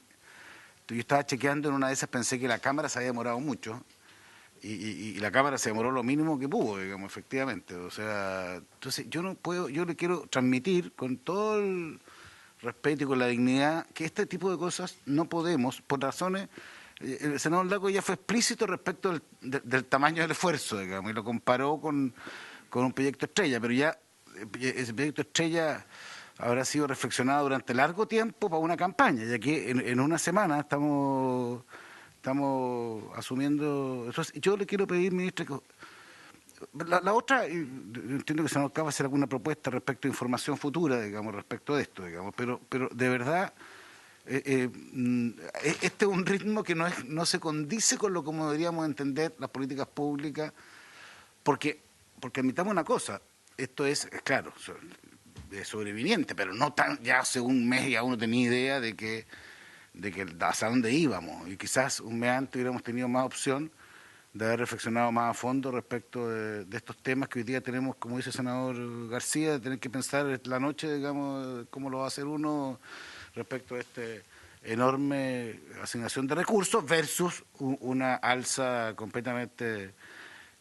estaba chequeando en una de esas, pensé que la Cámara se había demorado mucho, y la Cámara se demoró lo mínimo que pudo, digamos, efectivamente. O sea, entonces yo le quiero transmitir con todo el respeto y con la dignidad que este tipo de cosas no podemos, por razones. El senador Lago ya fue explícito respecto del tamaño del esfuerzo, digamos, y lo comparó con un proyecto estrella, pero ya ese proyecto estrella habrá sido reflexionado durante largo tiempo para una campaña, ya que en una semana estamos asumiendo. Entonces, yo le quiero pedir, ministra, que la otra, entiendo que se nos acaba de hacer alguna propuesta respecto a información futura, digamos, respecto de esto, digamos, pero de verdad, este es un ritmo que no se condice con lo como deberíamos entender las políticas públicas, porque admitamos una cosa, esto es claro, de sobreviniente, pero no tan, ya hace un mes ya uno tenía idea de que hacia dónde íbamos, y quizás un mes antes hubiéramos tenido más opción de haber reflexionado más a fondo respecto de estos temas que hoy día tenemos, como dice el senador García, de tener que pensar la noche, digamos, cómo lo va a hacer uno respecto a este enorme asignación de recursos versus una alza completamente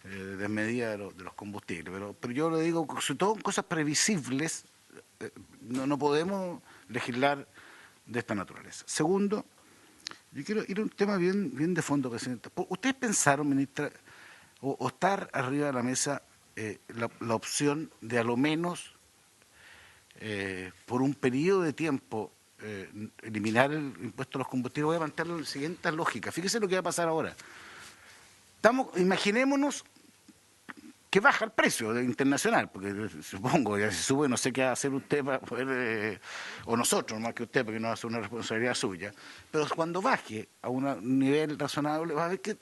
desmedida de los combustibles. Pero yo le digo, sobre todo en cosas previsibles, no podemos legislar de esta naturaleza. Segundo, yo quiero ir a un tema bien de fondo, presidenta. ¿Ustedes pensaron, ministra, o estar arriba de la mesa la opción de a lo menos, por un periodo de tiempo, eliminar el impuesto a los combustibles? Voy a plantearlo en la siguiente lógica. Fíjese lo que va a pasar ahora. Imaginémonos que baja el precio internacional, porque supongo, ya se sube, no sé qué va a hacer usted para poder, o nosotros, más que usted, porque no va a ser una responsabilidad suya, pero cuando baje a un nivel razonable, va a ver que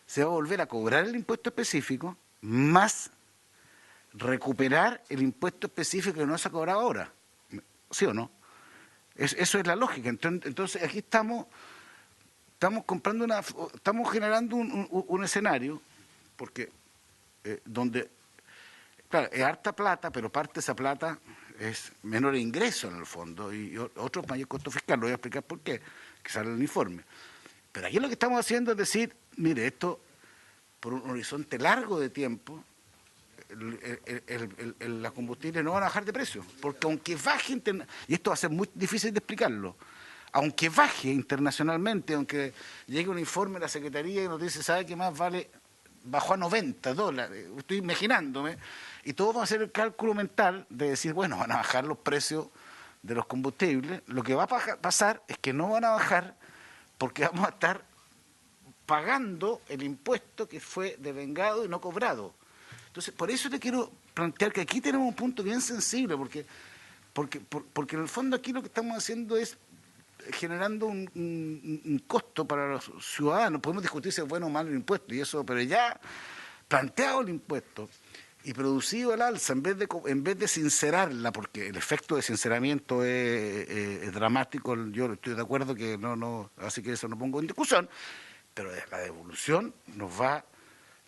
se va a volver a cobrar el impuesto específico, más recuperar el impuesto específico que no se ha cobrado ahora. ¿Sí o no? Eso es la lógica. Entonces aquí estamos estamos generando un escenario, porque donde, claro, es harta plata, pero parte de esa plata es menor ingreso en el fondo y otro mayor costo fiscal. Lo voy a explicar por qué, que sale el informe. Pero aquí lo que estamos haciendo es decir, mire, esto por un horizonte largo de tiempo, las combustibles no van a bajar de precio, porque aunque baje, y esto va a ser muy difícil de explicarlo, aunque baje internacionalmente, aunque llegue un informe de la Secretaría y nos dice, ¿sabe qué más vale? Bajó a $90, estoy imaginándome, y todos vamos a hacer el cálculo mental de decir, bueno, van a bajar los precios de los combustibles. Lo que va a pasar es que no van a bajar porque vamos a estar pagando el impuesto que fue devengado y no cobrado. Entonces, por eso te quiero plantear que aquí tenemos un punto bien sensible, porque en el fondo aquí lo que estamos haciendo es generando un costo para los ciudadanos. Podemos discutir si es bueno o malo el impuesto, y eso, pero ya planteado el impuesto y producido el alza, en vez de sincerarla, porque el efecto de sinceramiento es dramático, yo estoy de acuerdo que no, así que eso no pongo en discusión, pero la devolución nos va,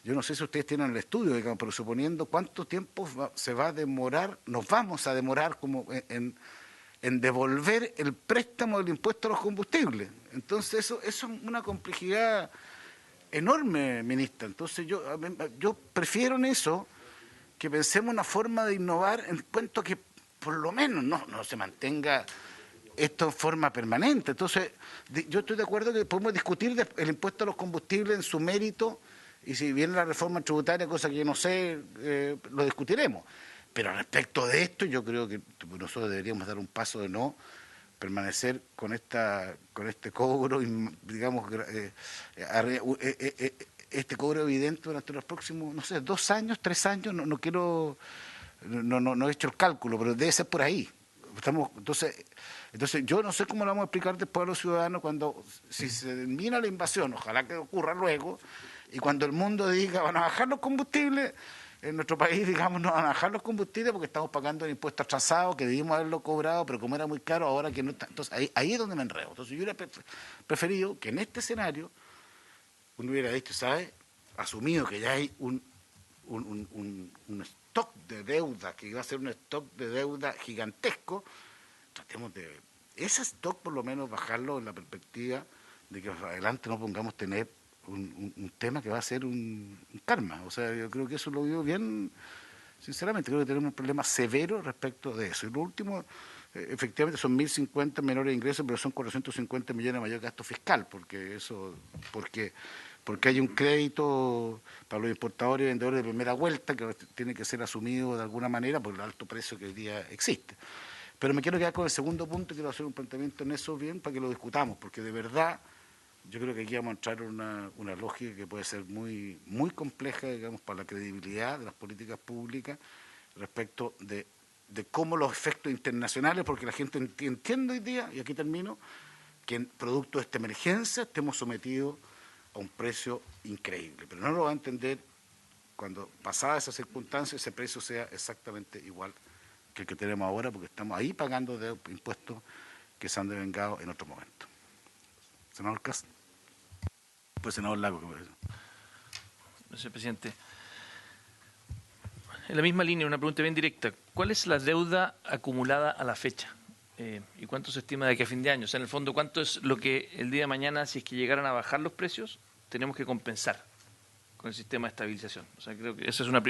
yo no sé si ustedes tienen el estudio, digamos, pero suponiendo cuánto tiempo se va a demorar, nos vamos a demorar como en devolver el préstamo del impuesto a los combustibles. Entonces eso es una complejidad enorme, ministra. Entonces yo prefiero en eso que pensemos una forma de innovar en cuanto que por lo menos no se mantenga esto en forma permanente. Entonces yo estoy de acuerdo que podemos discutir el impuesto a los combustibles en su mérito, y si viene la reforma tributaria, cosa que yo no sé, lo discutiremos. Pero respecto de esto, yo creo que nosotros deberíamos dar un paso de no permanecer con este cobro, digamos, este cobro evidente durante los próximos, no sé, 2 años, 3 años, no he hecho el cálculo, pero debe ser por ahí. Entonces yo no sé cómo lo vamos a explicar después a los ciudadanos si se termina la invasión, ojalá que ocurra luego, y cuando el mundo diga van a bajar los combustibles, en nuestro país, digamos, no van a bajar los combustibles porque estamos pagando el impuesto atrasado que debimos haberlo cobrado, pero como era muy caro, ahora que no está. Entonces ahí es donde me enredo. Entonces yo hubiera preferido que en este escenario uno hubiera dicho, ¿sabe? Asumido que ya hay un stock de deuda, que iba a ser un stock de deuda gigantesco, tratemos de ese stock por lo menos bajarlo en la perspectiva de que adelante no pongamos tener un tema que va a ser un karma. O sea, yo creo que eso lo digo bien, sinceramente, creo que tenemos un problema severo respecto de eso. Y lo último, efectivamente son 1.050 menores ingresos, pero son 450 millones de mayor gasto fiscal, porque hay un crédito para los importadores y vendedores de primera vuelta que tiene que ser asumido de alguna manera por el alto precio que hoy día existe. Pero me quiero quedar con el segundo punto y quiero hacer un planteamiento en eso bien para que lo discutamos, porque de verdad yo creo que aquí vamos a entrar en una lógica que puede ser muy, muy compleja, digamos, para la credibilidad de las políticas públicas respecto de cómo los efectos internacionales, porque la gente entiende hoy día, y aquí termino, que en producto de esta emergencia estemos sometidos a un precio increíble, pero no lo va a entender cuando pasada esa circunstancia ese precio sea exactamente igual que el que tenemos ahora, porque estamos ahí pagando de impuestos que se han devengado en otro momento. Senador Castro. Pues senador Lago, ¿qué parece?
Señor presidente, en la misma línea, una pregunta bien directa. ¿Cuál es la deuda acumulada a la fecha? ¿Y cuánto se estima de aquí a fin de año? O sea, en el fondo, ¿cuánto es lo que el día de mañana, si es que llegaran a bajar los precios, tenemos que compensar con el sistema de estabilización? O sea, creo que esa es una...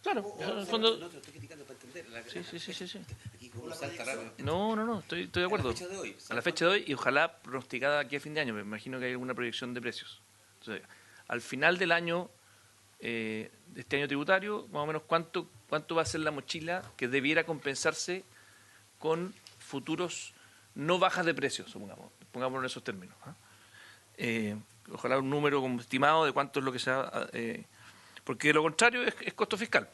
Claro, en el fondo...
No, te estoy criticando para entender.
Sí.
Aquí como salta rápido.
No, estoy de acuerdo.
A la fecha de hoy.
A la fecha de hoy, y ojalá pronosticada aquí a fin de año. Me imagino que hay alguna proyección de precios. Entonces, al final del año, de este año tributario, más o menos cuánto va a ser la mochila que debiera compensarse con futuros no bajas de precios, pongámoslo en esos términos. Ojalá un número como estimado de cuánto es lo que sea, porque de lo contrario es costo fiscal.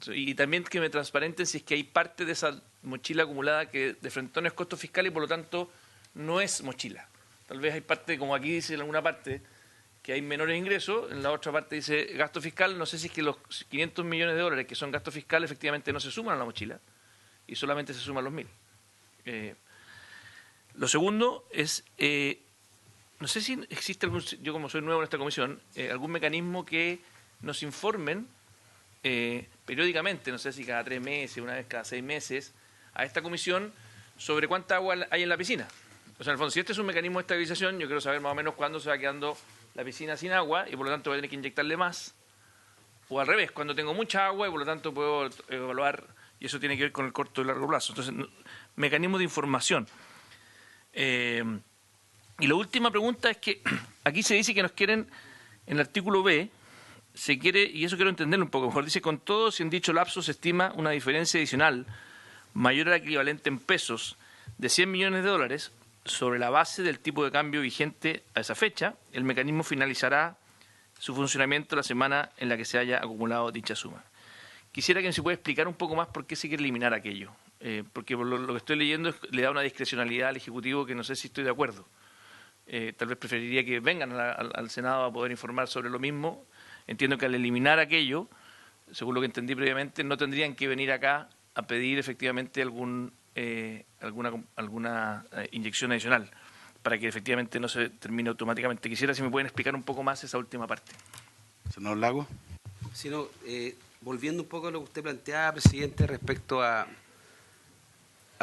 Y también que me transparenten si es que hay parte de esa mochila acumulada que de frente no es costo fiscal y por lo tanto no es mochila. Tal vez hay parte, como aquí dice en alguna parte, que hay menores ingresos, en la otra parte dice gasto fiscal, no sé si es que los 500 millones de dólares que son gasto fiscal efectivamente no se suman a la mochila y solamente se suman los 1.000. Lo segundo es, no sé si existe algún, yo como soy nuevo en esta comisión, algún mecanismo que nos informen periódicamente, no sé si cada 3 meses, una vez cada 6 meses, a esta comisión sobre cuánta agua hay en la piscina. O sea, en el fondo, si este es un mecanismo de estabilización, yo quiero saber más o menos cuándo se va quedando la piscina sin agua y por lo tanto voy a tener que inyectarle más. O al revés, cuando tengo mucha agua y por lo tanto puedo evaluar, y eso tiene que ver con el corto y largo plazo. Entonces, mecanismo de información. Y la última pregunta es que aquí se dice que nos quieren, en el artículo B, se quiere, y eso quiero entenderlo un poco mejor, dice, con todo, si en dicho lapso se estima una diferencia adicional mayor al equivalente en pesos de 100 millones de dólares, sobre la base del tipo de cambio vigente a esa fecha, el mecanismo finalizará su funcionamiento la semana en la que se haya acumulado dicha suma. Quisiera que se pueda explicar un poco más por qué se quiere eliminar aquello, porque por lo que estoy leyendo le da una discrecionalidad al Ejecutivo que no sé si estoy de acuerdo. Tal vez preferiría que vengan al Senado a poder informar sobre lo mismo. Entiendo que al eliminar aquello, según lo que entendí previamente, no tendrían que venir acá a pedir efectivamente alguna inyección adicional para que efectivamente no se termine automáticamente. Quisiera si me pueden explicar un poco más esa última parte.
Senador Lago.
Sino, volviendo un poco a lo que usted planteaba, presidente, respecto a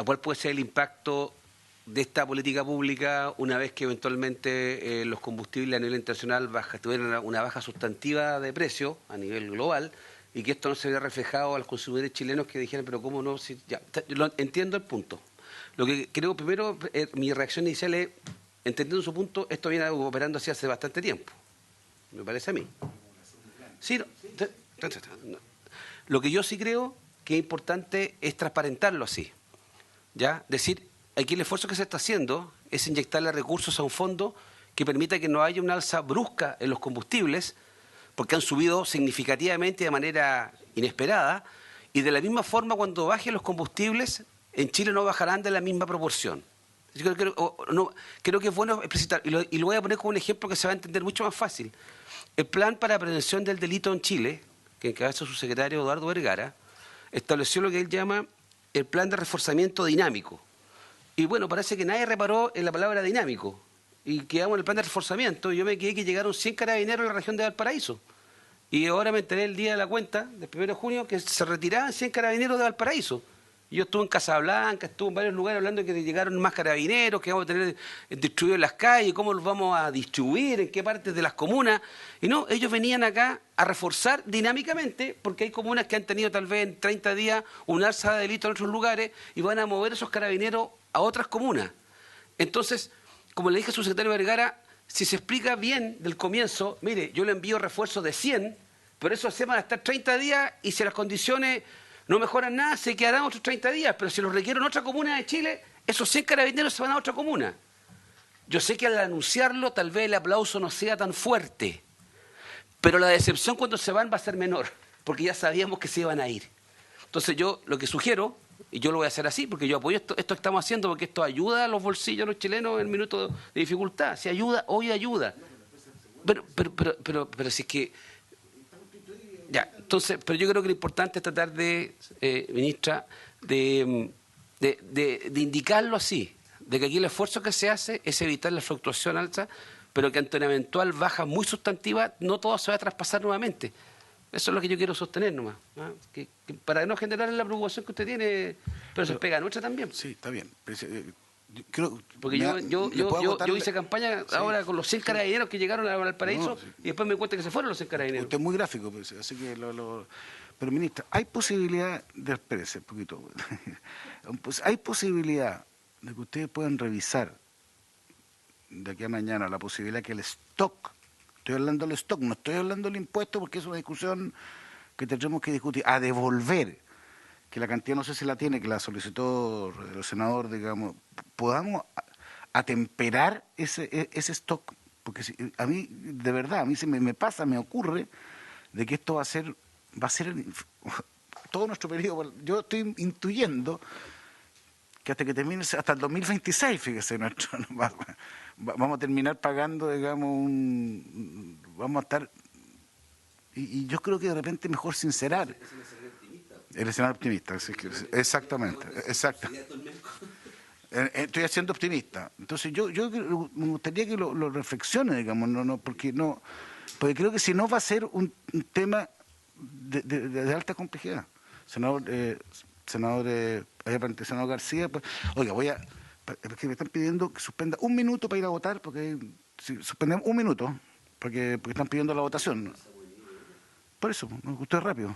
cuál puede ser el impacto de esta política pública una vez que eventualmente los combustibles a nivel internacional tuvieran una baja sustantiva de precio a nivel global y que esto no se vea reflejado a los consumidores chilenos que dijeran, pero cómo no, si, ya, entiendo el punto. Lo que creo primero, mi reacción inicial es, entendiendo su punto, esto viene operando así hace bastante tiempo, me parece a mí. Sí, no. Lo que yo sí creo que es importante es transparentarlo así, ¿ya? Decir, aquí el esfuerzo que se está haciendo es inyectarle recursos a un fondo que permita que no haya una alza brusca en los combustibles, porque han subido significativamente de manera inesperada, y de la misma forma cuando bajen los combustibles, en Chile no bajarán de la misma proporción. Yo creo que es bueno explicitar, y lo voy a poner como un ejemplo que se va a entender mucho más fácil. El Plan para la Prevención del Delito en Chile, que encabeza su secretario Eduardo Vergara, estableció lo que él llama el Plan de Reforzamiento Dinámico. Y bueno, parece que nadie reparó en la palabra dinámico. Y quedamos en el plan de reforzamiento. Yo me quedé que llegaron 100 carabineros en la región de Valparaíso. Y ahora me enteré el día de la cuenta, del 1 de junio, que se retiraban 100 carabineros de Valparaíso. Y yo estuve en Casablanca, estuve en varios lugares hablando de que llegaron más carabineros, que vamos a tener distribuidos en las calles, cómo los vamos a distribuir, en qué partes de las comunas. Y no, ellos venían acá a reforzar dinámicamente, porque hay comunas que han tenido tal vez en 30 días un alza de delito en otros lugares y van a mover esos carabineros a otras comunas. Entonces, como le dije a su secretario Vergara, si se explica bien del comienzo, mire, yo le envío refuerzos de 100, pero esos se van a estar 30 días y si las condiciones no mejoran nada, se quedarán otros 30 días, pero si los requieren otra comuna de Chile, esos 100 carabineros se van a otra comuna. Yo sé que al anunciarlo tal vez el aplauso no sea tan fuerte, pero la decepción cuando se van va a ser menor, porque ya sabíamos que se iban a ir. Entonces yo lo que sugiero, y yo lo voy a hacer así, porque yo apoyo esto que estamos haciendo, porque esto ayuda a los bolsillos de los chilenos en el minuto de dificultad. Si ayuda, hoy ayuda. Pero si es que... Ya, entonces, pero yo creo que lo importante es tratar de, ministra, de indicarlo así, de que aquí el esfuerzo que se hace es evitar la fluctuación alta, pero que ante una eventual baja muy sustantiva, no todo se va a traspasar nuevamente. Eso es lo que yo quiero sostener nomás, ¿no? Que para no generar la preocupación que usted tiene, pero se pega nuestra también.
Sí, está bien.
Porque yo hice campaña ahora con los 100 carabineros que llegaron a Valparaíso y después me cuenta que se fueron los 100 carabineros.
Usted es muy gráfico, pues, así que Pero, ministra, ¿hay posibilidad espérese un poquito, pues, hay posibilidad de que ustedes puedan revisar de aquí a mañana la posibilidad que el stock, estoy hablando del stock, no estoy hablando del impuesto porque es una discusión que tendremos que discutir, a devolver, que la cantidad no sé si la tiene, que la solicitó el senador, digamos, podamos atemperar ese stock, porque a mí, de verdad, a mí se me pasa, me ocurre de que esto va a ser todo nuestro periodo. Yo estoy intuyendo que hasta que termine, hasta el 2026, fíjese, vamos a terminar pagando, digamos, vamos a estar, y yo creo que de repente mejor sincerar. El escenario optimista, exactamente, exacto. Estoy siendo optimista. Entonces yo me gustaría que lo reflexione, digamos, porque creo que si no va a ser un tema de alta complejidad. Senador García, pues, oiga, porque me están pidiendo que suspenda un minuto para ir a votar, porque si suspendemos un minuto, porque están pidiendo la votación. Por eso, me gustó rápido.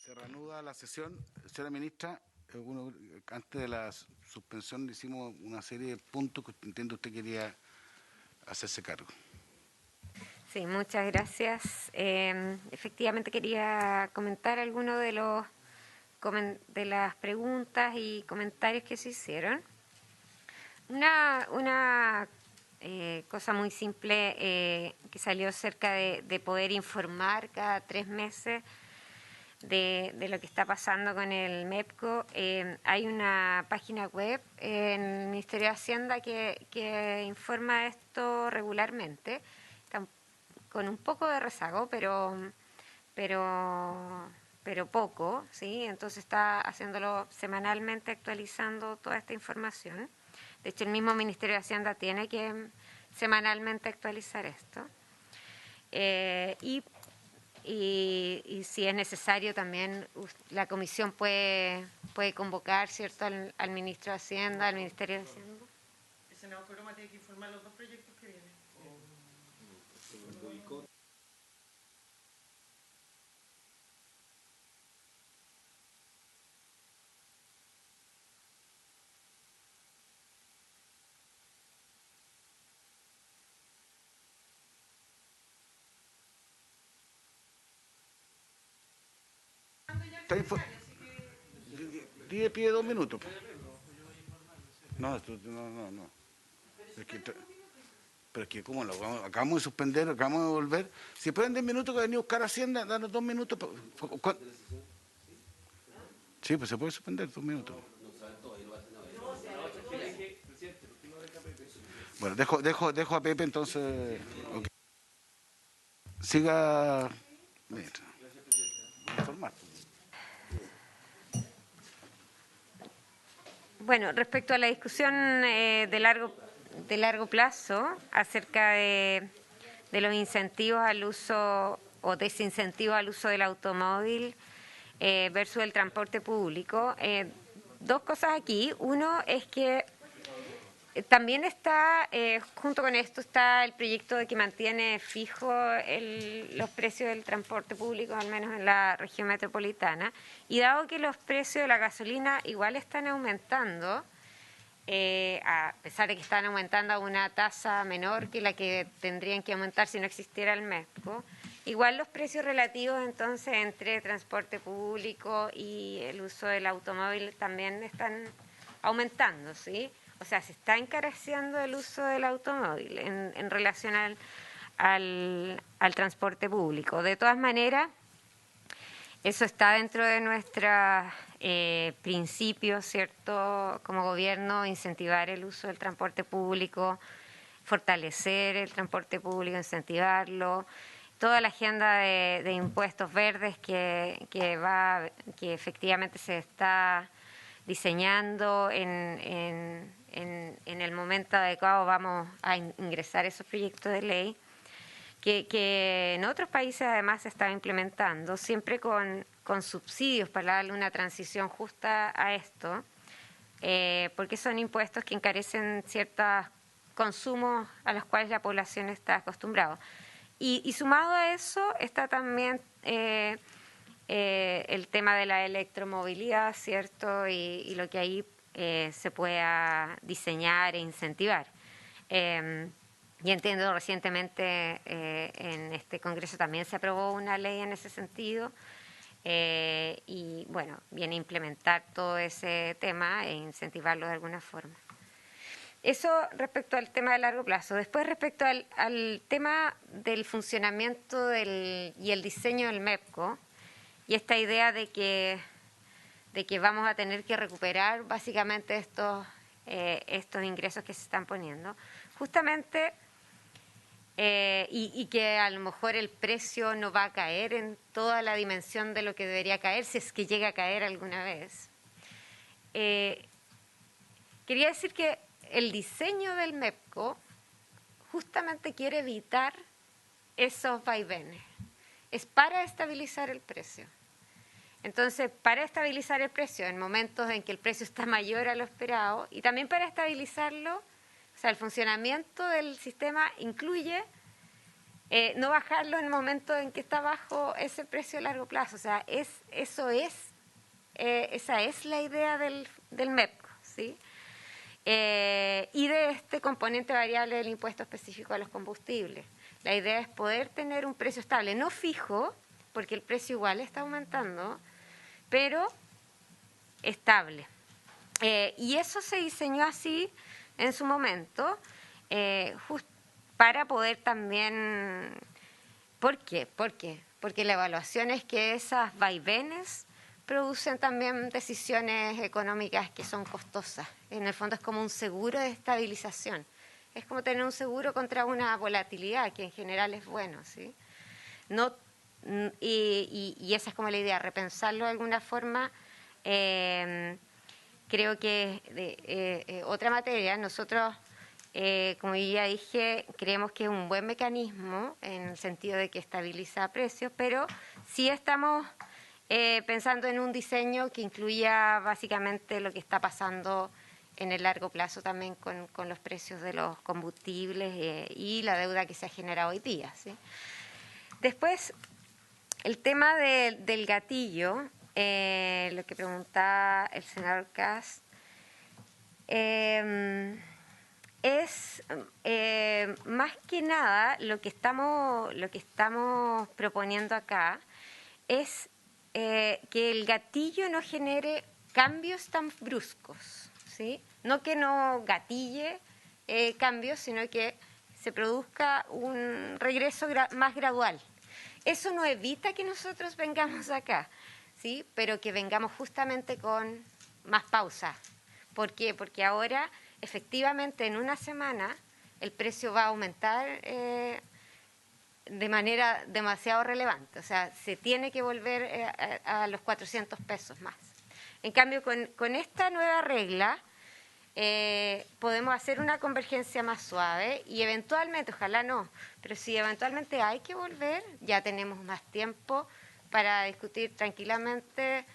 Se reanuda la sesión. Señora ministra, antes de la suspensión hicimos una serie de puntos que entiendo usted quería hacerse cargo.
Sí, muchas gracias. Efectivamente quería comentar algunos de las preguntas y comentarios que se hicieron. Una cosa muy simple que salió cerca de poder informar cada 3 meses de lo que está pasando con el MEPCO. Hay una página web en el Ministerio de Hacienda que informa esto regularmente, con un poco de rezago, pero poco, ¿sí? Entonces está haciéndolo semanalmente, actualizando toda esta información. De hecho, el mismo Ministerio de Hacienda tiene que semanalmente actualizar esto. Y si es necesario también la comisión puede convocar, ¿cierto?, al ministro de Hacienda, al Ministerio de Hacienda.
El senador Coloma tiene que informar los 2 proyectos que vienen.
Pide 2 minutos. No. Pero es que, ¿cómo lo vamos? Acabamos de suspender, acabamos de volver. Si esperan 10 minutos que venir a buscar Hacienda, danos 2 minutos. Sí, pues se puede suspender 2 minutos. Bueno, dejo a Pepe entonces. Okay. Siga. Mira, informar.
Bueno, respecto a la discusión de largo plazo acerca de los incentivos al uso o desincentivos al uso del automóvil versus el transporte público, 2 cosas aquí. Uno es que también está, junto con esto, está el proyecto de que mantiene fijo los precios del transporte público, al menos en la región metropolitana. Y dado que los precios de la gasolina igual están aumentando, a pesar de que están aumentando a una tasa menor que la que tendrían que aumentar si no existiera el MEPCO, igual los precios relativos entonces entre transporte público y el uso del automóvil también están aumentando, ¿sí? O sea, se está encareciendo el uso del automóvil en relación al transporte público. De todas maneras, eso está dentro de nuestros principios, ¿cierto? Como gobierno, incentivar el uso del transporte público, fortalecer el transporte público, incentivarlo. Toda la agenda de impuestos verdes que efectivamente se está diseñando en el momento adecuado, vamos a ingresar esos proyectos de ley que en otros países además se están implementando, siempre con subsidios para darle una transición justa a esto, porque son impuestos que encarecen ciertos consumos a los cuales la población está acostumbrada. Y sumado a eso está también el tema de la electromovilidad, ¿cierto? Y lo que ahí se pueda diseñar e incentivar. Y entiendo, recientemente en este Congreso también se aprobó una ley en ese sentido, y bueno, viene a implementar todo ese tema e incentivarlo de alguna forma. Eso respecto al tema de largo plazo. Después, respecto al tema del funcionamiento y el diseño del MEPCO, y esta idea de que vamos a tener que recuperar básicamente estos ingresos que se están poniendo, justamente, y que a lo mejor el precio no va a caer en toda la dimensión de lo que debería caer, si es que llega a caer alguna vez. Quería decir que el diseño del MEPCO justamente quiere evitar esos vaivenes. Es para estabilizar el precio. Entonces, para estabilizar el precio en momentos en que el precio está mayor a lo esperado, y también para estabilizarlo, o sea, el funcionamiento del sistema incluye no bajarlo en el momento en que está bajo ese precio a largo plazo. O sea, esa es la idea del MEPCO, ¿sí? Y de este componente variable del impuesto específico a los combustibles. La idea es poder tener un precio estable, no fijo, porque el precio igual está aumentando, pero estable. Y eso se diseñó así en su momento, para poder también... ¿Por qué? Porque la evaluación es que esas vaivenes producen también decisiones económicas que son costosas. En el fondo es como un seguro de estabilización. Es como tener un seguro contra una volatilidad, que en general es bueno, ¿sí? Y esa es como la idea, repensarlo de alguna forma. Creo que otra materia, nosotros, como ya dije, creemos que es un buen mecanismo en el sentido de que estabiliza precios, pero sí estamos pensando en un diseño que incluya básicamente lo que está pasando en el largo plazo también con los precios de los combustibles y la deuda que se ha generado hoy día, ¿sí? Después, el tema del gatillo, lo que preguntaba el senador Kast, es más que nada lo que estamos proponiendo acá es que el gatillo no genere cambios tan bruscos, ¿sí? No que no gatille cambios, sino que se produzca un regreso más gradual. Eso no evita que nosotros vengamos acá, ¿sí? Pero que vengamos justamente con más pausa. ¿Por qué? Porque ahora, efectivamente, en una semana el precio va a aumentar de manera demasiado relevante. O sea, se tiene que volver a los 400 pesos más. En cambio, con esta nueva regla podemos hacer una convergencia más suave y eventualmente, ojalá no, pero si eventualmente hay que volver, ya tenemos más tiempo para discutir tranquilamente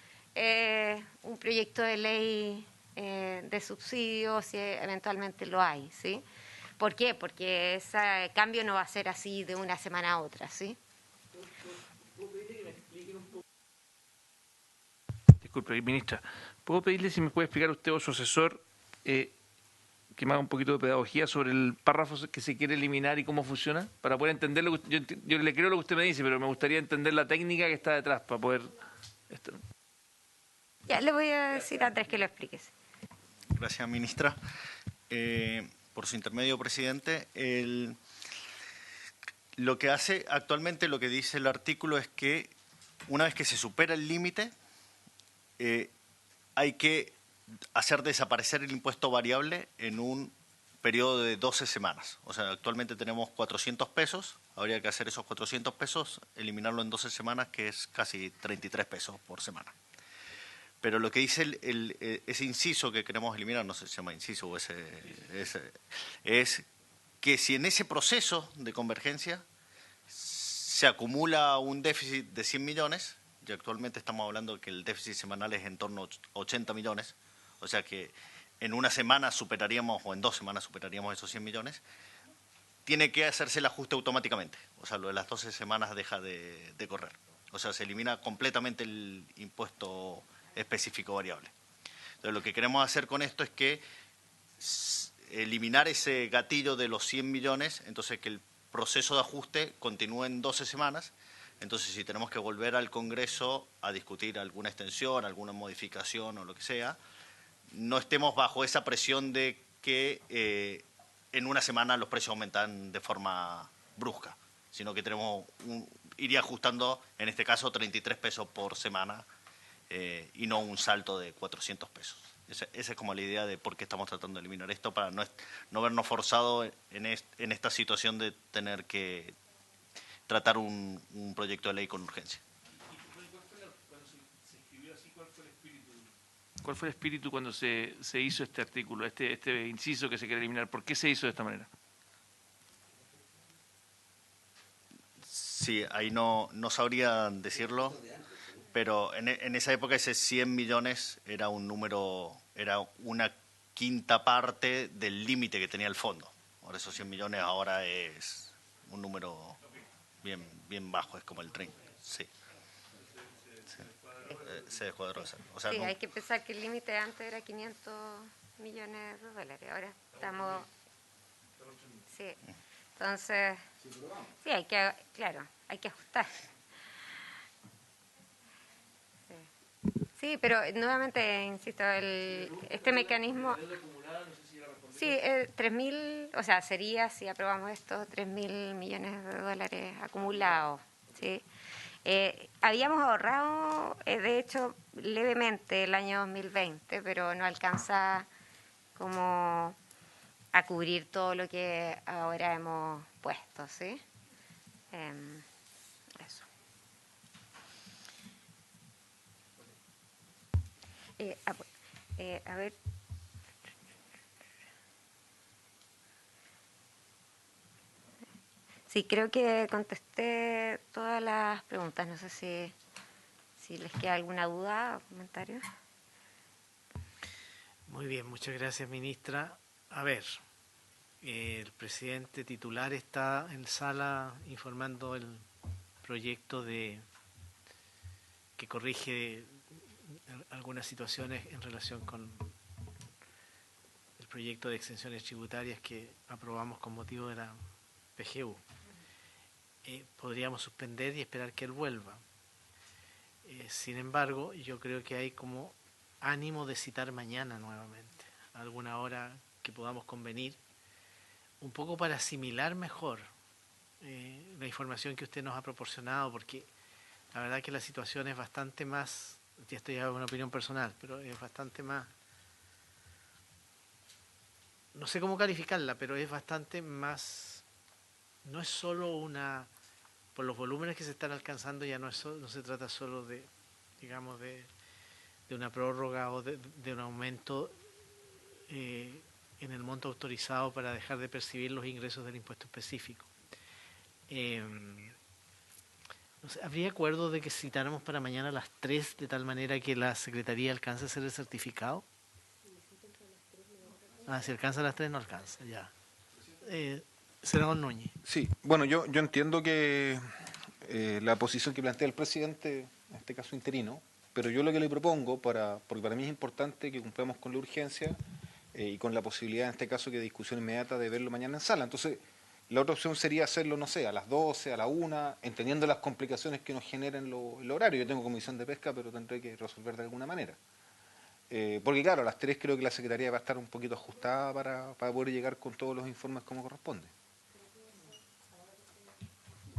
un proyecto de ley de subsidios, si eventualmente lo hay, ¿sí? ¿Por qué? Porque ese cambio no va a ser así de una semana a otra, ¿sí?
Disculpe, ministra, ¿puedo pedirle si me puede explicar usted o su asesor que me haga un poquito de pedagogía sobre el párrafo que se quiere eliminar y cómo funciona? Para poder entender lo que yo le creo lo que usted me dice, pero me gustaría entender la técnica que está detrás para poder...
Ya, le voy a decir a Andrés que lo expliques.
Gracias, ministra. Por su intermedio, presidente, lo que hace actualmente, lo que dice el artículo es que una vez que se supera el límite, hay que hacer desaparecer el impuesto variable en un periodo de 12 semanas. O sea, actualmente tenemos 400 pesos, habría que hacer esos 400 pesos, eliminarlo en 12 semanas, que es casi 33 pesos por semana. Pero lo que dice ese inciso que queremos eliminar, no sé si se llama inciso o es que si en ese proceso de convergencia se acumula un déficit de 100 millones, y actualmente estamos hablando de que el déficit semanal es en torno a 80 millones, o sea que en una semana superaríamos, o en 2 semanas superaríamos esos 100 millones, tiene que hacerse el ajuste automáticamente. O sea, lo de las 12 semanas deja de correr. O sea, se elimina completamente el impuesto específico variable. Entonces, lo que queremos hacer con esto es que eliminar ese gatillo de los 100 millones, entonces que el proceso de ajuste continúe en 12 semanas. Entonces, si tenemos que volver al Congreso a discutir alguna extensión, alguna modificación o lo que sea, no estemos bajo esa presión de que en una semana los precios aumentan de forma brusca, sino que iría ajustando, en este caso, 33 pesos por semana y no un salto de 400 pesos. Esa es como la idea de por qué estamos tratando de eliminar esto, para no vernos forzados en esta situación de tener que tratar un proyecto de ley con urgencia.
¿Cuál fue el espíritu cuando se hizo este artículo, este inciso que se quiere eliminar? ¿Por qué se hizo de esta manera?
Sí, ahí no sabría decirlo, pero en esa época ese 100 millones era un número, era una quinta parte del límite que tenía el fondo. Ahora esos 100 millones ahora es un número bien bajo, es como el 30. Sí. Se descuadró. O sea,
Sí,
no-
hay que pensar que el límite antes era 500 millones de dólares, ahora estamos... Sí, entonces, sí, claro, hay que ajustar. Sí, pero nuevamente, insisto, este mecanismo... Sí, 3.000, o sea, sería, si aprobamos esto, 3.000 millones de dólares acumulados, ¿sí? Habíamos ahorrado, de hecho, levemente el año 2020, pero no alcanza como a cubrir todo lo que ahora hemos puesto, ¿sí? Eso. A ver. Sí, creo que contesté todas las preguntas. No sé si les queda alguna duda o comentario.
Muy bien, muchas gracias, ministra. A ver, el presidente titular está en sala informando el proyecto que corrige algunas situaciones en relación con el proyecto de exenciones tributarias que aprobamos con motivo de la PGU. Podríamos suspender y esperar que él vuelva. Sin embargo, yo creo que hay como ánimo de citar mañana nuevamente, a alguna hora que podamos convenir, un poco para asimilar mejor la información que usted nos ha proporcionado, porque la verdad que la situación es bastante más, ya esto ya es una opinión personal, pero es bastante más, no sé cómo calificarla, pero es bastante más, no es solo por los volúmenes que se están alcanzando, ya no se trata solo de, digamos, de una prórroga o de un aumento en el monto autorizado para dejar de percibir los ingresos del impuesto específico. No sé, ¿habría acuerdo de que citáramos para mañana a las 3 de tal manera que la Secretaría alcance a hacer el certificado? Si alcanza a las 3 no alcanza, ya. Senador Núñez.
Sí, bueno, yo entiendo que la posición que plantea el presidente, en este caso interino, pero yo lo que le propongo, porque para mí es importante que cumplamos con la urgencia y con la posibilidad, en este caso, que de discusión inmediata de verlo mañana en sala. Entonces, la otra opción sería hacerlo, no sé, a las 12, a la 1, entendiendo las complicaciones que nos generan el horario. Yo tengo comisión de pesca, pero tendré que resolver de alguna manera. Porque claro, a las 3 creo que la Secretaría va a estar un poquito ajustada para poder llegar con todos los informes como corresponde.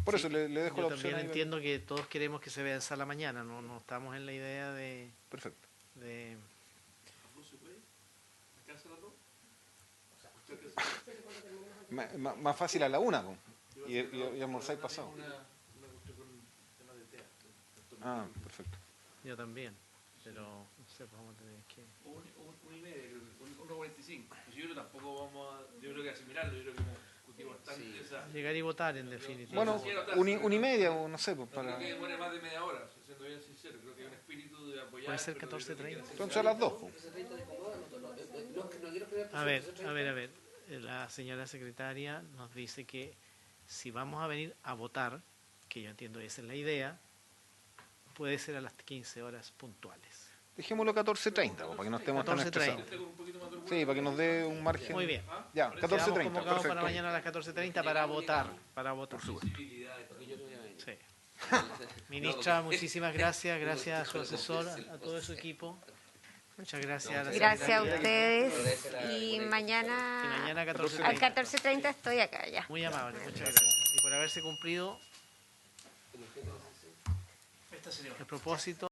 Por eso le dejo
Yo
la opción.
también entiendo que todos queremos que se vea en sala mañana, no estamos en la idea de...
Perfecto. Más fácil a la 1, y almorzáis pasado. Ah, perfecto.
Yo también, pero no sé, vamos a tener que...
1:45. Yo creo que tampoco vamos a... Yo creo que asimilarlo, yo creo que hemos discutido bastante. Sí.
Llegar y votar, en definitiva.
Bueno, 1:30 o no sé, pues para...
Creo que demore más de media hora, siendo bien sincero. Creo que hay un espíritu de apoyar...
Puede ser 14:30.
Entonces a las 2.
A ver. La señora secretaria nos dice que si vamos a venir a votar, que yo entiendo esa es la idea, puede ser a las 15 horas puntuales.
Dejémoslo 14:30, para que no estemos tan estresados. Sí, para que nos dé un margen.
Muy bien.
Ya, 14:30.
Quedamos convocados para mañana a las 14:30 para votar.
Por supuesto.
Sí. Ministra, muchísimas gracias. Gracias a su asesor, a todo su equipo. Muchas gracias a la
Gracias a
secretaria.
ustedes y mañana,
Y mañana
al
14:30.
14:30 estoy acá ya.
Muy amable, muchas gracias. Y por haberse cumplido el propósito.